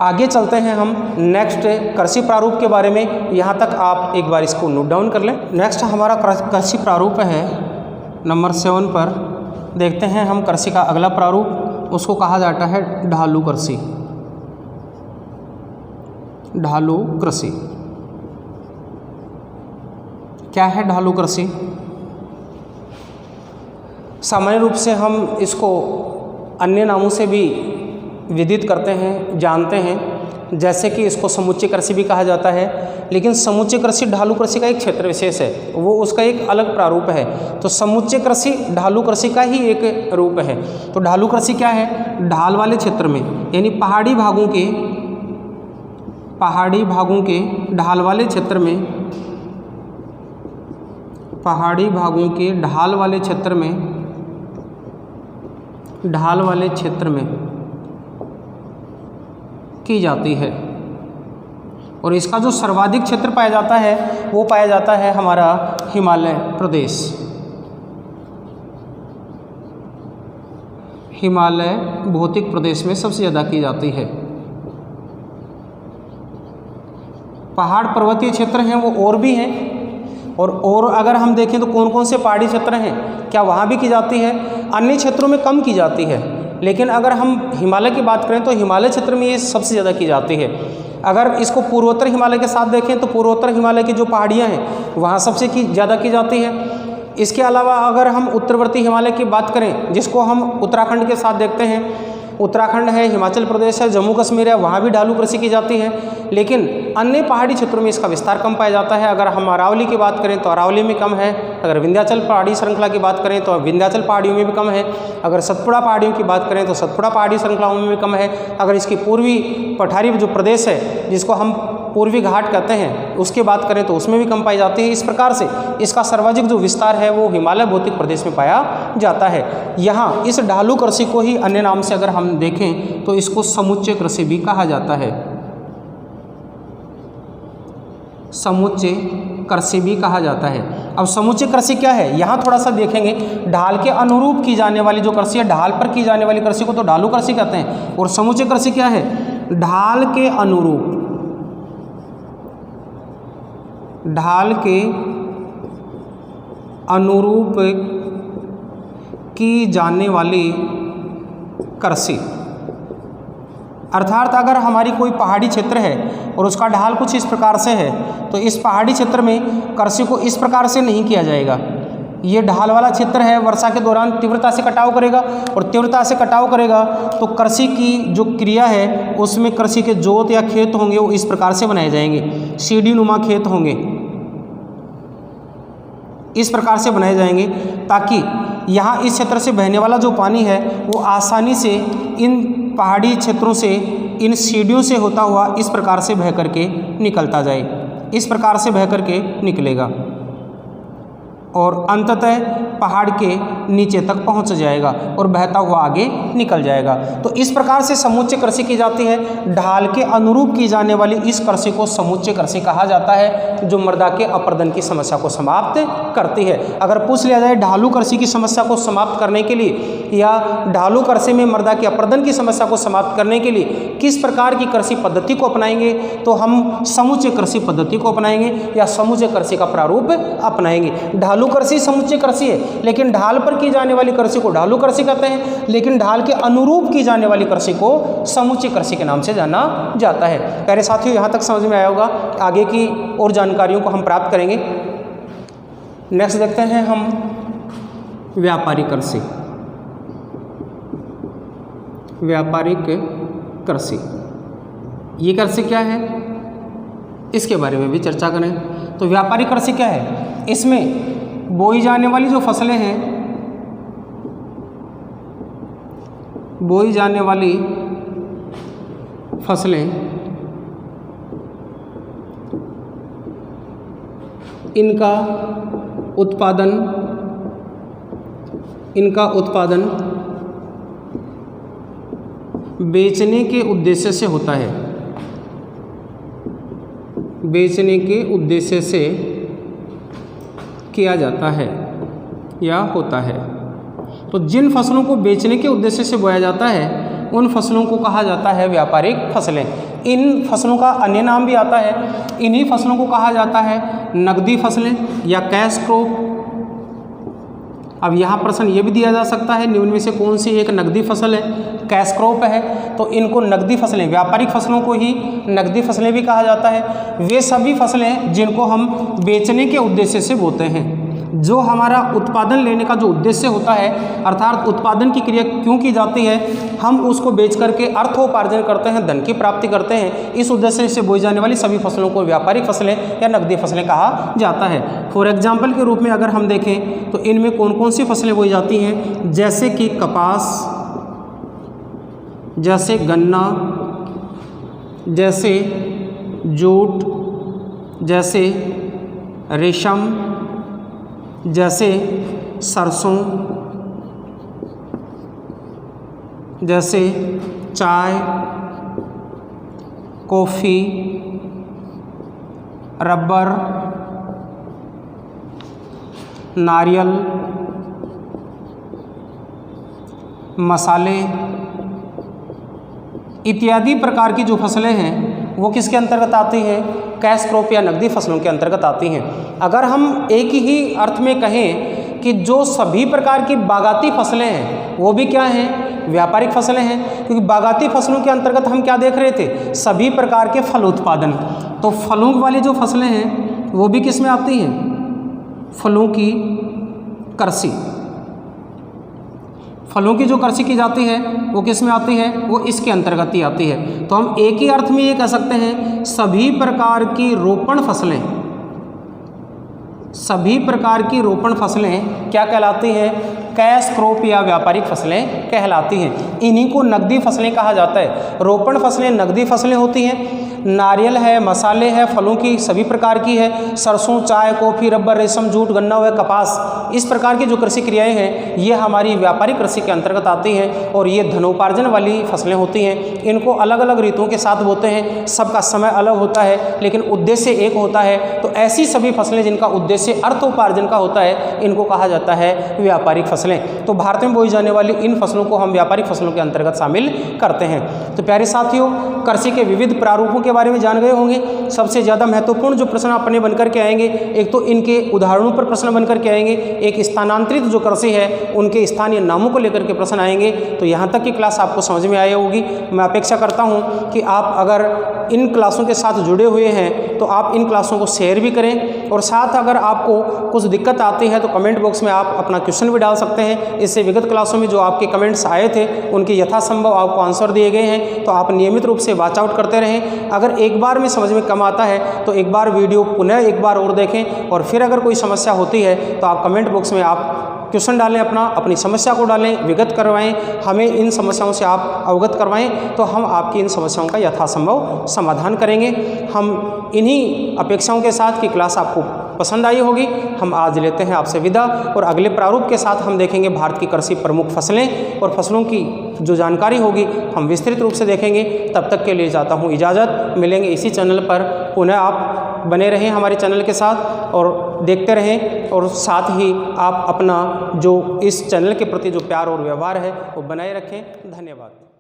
आगे चलते हैं हम नेक्स्ट कृषि प्रारूप के बारे में। यहाँ तक आप एक बार इसको नोट डाउन कर लें। नेक्स्ट हमारा कृषि प्रारूप है नंबर 7 पर। देखते हैं हम कृषि का अगला प्रारूप, उसको कहा जाता है ढालू कृषि। ढालू कृषि क्या है? ढालू कृषि सामान्य रूप से हम इसको अन्य नामों से भी विदित करते हैं, जानते हैं, जैसे कि इसको समुच्चय कृषि भी कहा जाता है। लेकिन समुच्चय कृषि ढालू कृषि का एक क्षेत्र विशेष है, वो उसका एक अलग प्रारूप है। तो समुच्चय कृषि ढालू कृषि का ही एक रूप है। तो ढालू कृषि क्या है? ढाल वाले क्षेत्र में, यानी पहाड़ी भागों के ढाल वाले क्षेत्र में, पहाड़ी भागों के ढाल वाले क्षेत्र में की जाती है। और इसका जो सर्वाधिक क्षेत्र पाया जाता है वो पाया जाता है हमारा हिमालय प्रदेश। हिमालय भौतिक प्रदेश में सबसे ज़्यादा की जाती है। पहाड़ पर्वतीय क्षेत्र हैं वो और भी हैं, और अगर हम देखें तो कौन कौन से पहाड़ी क्षेत्र हैं, क्या वहाँ भी की जाती है? अन्य क्षेत्रों में कम की जाती है, लेकिन अगर हम हिमालय की बात करें तो हिमालय क्षेत्र में ये सबसे ज़्यादा की जाती है। अगर इसको पूर्वोत्तर हिमालय के साथ देखें तो पूर्वोत्तर हिमालय की जो पहाड़ियाँ हैं वहाँ सबसे ज़्यादा की जाती है। इसके अलावा अगर हम उत्तरवर्ती हिमालय की बात करें, जिसको हम उत्तराखंड के साथ देखते हैं, उत्तराखंड है, हिमाचल प्रदेश है, जम्मू कश्मीर है, वहाँ भी ढालू कृषि की जाती है। लेकिन अन्य पहाड़ी क्षेत्रों में इसका विस्तार कम पाया जाता है। अगर हम अरावली की बात करें तो अरावली में कम है। अगर विंध्याचल पहाड़ी श्रृंखला की बात करें तो विंध्याचल पहाड़ियों में भी कम है। अगर सतपुड़ा पहाड़ियों की बात करें तो सतपुड़ा पहाड़ी श्रृंखलाओं में भी कम है। अगर इसकी पूर्वी पठारी जो प्रदेश है, जिसको हम पूर्वी घाट कहते हैं, उसकी बात करें तो उसमें भी कम पाई जाती है। इस प्रकार से इसका सर्वाधिक जो विस्तार है वो हिमालय भौतिक प्रदेश में पाया जाता है। यहाँ इस ढालू कृषि को ही अन्य नाम से अगर हम देखें तो इसको समुच्चय कृषि भी कहा जाता है। समुच्चय कृषि भी कहा जाता है। अब समुच्चय कृषि क्या है, यहाँ थोड़ा सा देखेंगे। ढाल के अनुरूप की जाने वाली जो कृषि है, ढाल पर की जाने वाली कृषि को तो ढालू कृषि कहते हैं। और समुच्चय कृषि क्या है? ढाल के अनुरूप की जाने वाली कृषि। अर्थात अगर हमारी कोई पहाड़ी क्षेत्र है और उसका ढाल कुछ इस प्रकार से है, तो इस पहाड़ी क्षेत्र में कृषि को इस प्रकार से नहीं किया जाएगा। ये ढाल वाला क्षेत्र है, वर्षा के दौरान तीव्रता से कटाव करेगा, और तीव्रता से कटाव करेगा तो कृषि की जो क्रिया है उसमें कृषि के जोत या खेत होंगे वो इस प्रकार से बनाए जाएंगे, सीढ़ी नुमा खेत होंगे, इस प्रकार से बनाए जाएंगे ताकि यहाँ इस क्षेत्र से बहने वाला जो पानी है वो आसानी से इन पहाड़ी क्षेत्रों से, इन सीढ़ियों से होता हुआ इस प्रकार से बह करके निकलता जाए, इस प्रकार से बह करके निकलेगा और अंततः पहाड़ के नीचे तक पहुंच जाएगा और बहता हुआ आगे निकल जाएगा। तो इस प्रकार से समुच्चय कृषि की जाती है। ढाल के अनुरूप की जाने वाली इस कृषि को समुच्चय कृषि कहा जाता है, जो मृदा के अपर्दन की समस्या को समाप्त करती है। अगर पूछ लिया जाए ढालू कृषि की समस्या को समाप्त करने के लिए या ढालू कृषि में मृदा के अपर्दन की समस्या को समाप्त करने के लिए किस प्रकार की कृषि पद्धति को अपनाएंगे, तो हम समुच्चय कृषि पद्धति को अपनाएंगे या समुच्चय कृषि का प्रारूप अपनाएंगे। ढालू कृषि समुच्चय कृषि है, लेकिन ढाल पर की जाने वाली कृषि को ढालू कृषि कहते हैं, लेकिन ढाल के अनुरूप की जाने वाली कृषि को समुच्चय कृषि के नाम से जाना जाता है। प्यारे साथियों, यहाँ तक समझ में आया होगा। आगे की और जानकारियों को हम प्राप्त करेंगे। नेक्स्ट देखते हैं हम व्यापारिक कृषि। व्यापारिक कृषि, ये कृषि क्या है, इसके बारे में भी चर्चा करें। तो व्यापारिक कृषि क्या है, इसमें बोई जाने वाली जो फसलें हैं, बोई जाने वाली फसलें, इनका उत्पादन बेचने के उद्देश्य से होता है, बेचने के उद्देश्य से किया जाता है या होता है। तो जिन फसलों को बेचने के उद्देश्य से बोया जाता है उन फसलों को कहा जाता है व्यापारिक फसलें। इन फसलों का अन्य नाम भी आता है, इन्हीं फसलों को कहा जाता है नकदी फसलें या कैश क्रॉप। अब यहाँ प्रश्न ये भी दिया जा सकता है निम्न में से कौन सी एक नकदी फसल है, कैश क्रॉप है, तो इनको नकदी फसलें, व्यापारिक फसलों को ही नकदी फसलें भी कहा जाता है। वे सभी फसलें जिनको हम बेचने के उद्देश्य से बोते हैं, जो हमारा उत्पादन लेने का जो उद्देश्य होता है, अर्थात उत्पादन की क्रिया क्यों की जाती है, हम उसको बेच करके अर्थोपार्जन करते हैं, धन की प्राप्ति करते हैं, इस उद्देश्य से बोई जाने वाली सभी फसलों को व्यापारिक फसलें या नकदी फसलें कहा जाता है। फॉर एग्जाम्पल के रूप में अगर हम देखें तो इनमें कौन कौन सी फसलें बोई जाती हैं, जैसे कि कपास, जैसे गन्ना, जैसे जूट, जैसे रेशम, जैसे सरसों, जैसे चाय, कॉफ़ी, रबर, नारियल, मसाले इत्यादि प्रकार की जो फसलें हैं वो किसके अंतर्गत आती हैं, कैश क्रॉप या नकदी फसलों के अंतर्गत आती हैं। अगर हम एक ही अर्थ में कहें कि जो सभी प्रकार की बागाती फसलें हैं वो भी क्या हैं, व्यापारिक फसलें हैं, क्योंकि बागाती फसलों के अंतर्गत हम क्या देख रहे थे, सभी प्रकार के फल उत्पादन। तो फलों वाली जो फसलें हैं वो भी किस में आती हैं, फलों की कृषि। फलों की जो कृषि की जाती है वो किस में आती है, वो इसके अंतर्गत ही आती है। तो हम एक ही अर्थ में ये कह सकते हैं सभी प्रकार की रोपण फसलें, सभी प्रकार की रोपण फसलें क्या कहलाती हैं, कैश क्रॉप या व्यापारिक फसलें कहलाती हैं। इन्हीं को नकदी फसलें कहा जाता है। रोपण फसलें नकदी फसलें होती हैं, नारियल है, मसाले है, फलों की सभी प्रकार की है, सरसों, चाय, कॉफ़ी, रबर, रेशम, जूट, गन्ना व कपास, इस प्रकार की जो कृषि क्रियाएं हैं ये हमारी व्यापारिक कृषि के अंतर्गत आती हैं और ये धनोपार्जन वाली फसलें होती हैं। इनको अलग अलग ऋतुओं के साथ बोते हैं, सबका समय अलग होता है लेकिन उद्देश्य एक होता है। तो ऐसी सभी फसलें जिनका उद्देश्य अर्थोपार्जन का होता है इनको कहा जाता है व्यापारिक फसलें। तो भारत में बोई जाने वाली इन फसलों को हम व्यापारिक फसलों के अंतर्गत शामिल करते हैं। तो प्यारे साथियों, कृषि के विविध प्रारूपों के के बारे में जान गए होंगे। सबसे ज़्यादा महत्वपूर्ण जो प्रश्न अपने बनकर के आएंगे, एक तो इनके उदाहरणों पर प्रश्न बनकर के आएंगे, एक स्थानांतरित जो कृषि है उनके स्थानीय नामों को लेकर के प्रश्न आएंगे। तो यहाँ तक की क्लास आपको समझ में आई होगी। मैं अपेक्षा करता हूँ कि आप अगर इन क्लासों के साथ जुड़े हुए हैं तो आप इन क्लासों को शेयर भी करें, और साथ अगर आपको कुछ दिक्कत आती है तो कमेंट बॉक्स में आप अपना क्वेश्चन भी डाल सकते हैं। इससे विगत क्लासों में जो आपके कमेंट्स आए थे उनके यथासंभव आपको आंसर दिए गए हैं। तो आप नियमित रूप से वॉच आउट करते रहें। अगर एक बार में समझ में कम आता है तो एक बार वीडियो पुनः एक बार और देखें, और फिर अगर कोई समस्या होती है तो आप कमेंट बॉक्स में आप क्वेश्चन डालें, अपनी समस्या को डालें, विगत करवाएं, हमें इन समस्याओं से आप अवगत करवाएं, तो हम आपकी इन समस्याओं का यथासंभव समाधान करेंगे। हम इन्हीं अपेक्षाओं के साथ कि क्लास आपको पसंद आई होगी, हम आज लेते हैं आपसे विदा, और अगले प्रारूप के साथ हम देखेंगे भारत की कृषि प्रमुख फसलें, और फसलों की जो जानकारी होगी हम विस्तृत रूप से देखेंगे। तब तक के लिए चाहता हूँ इजाज़त। मिलेंगे इसी चैनल पर, पुनः आप बने रहें हमारे चैनल के साथ और देखते रहें, और साथ ही आप अपना जो इस चैनल के प्रति जो प्यार और व्यवहार है वो बनाए रखें। धन्यवाद।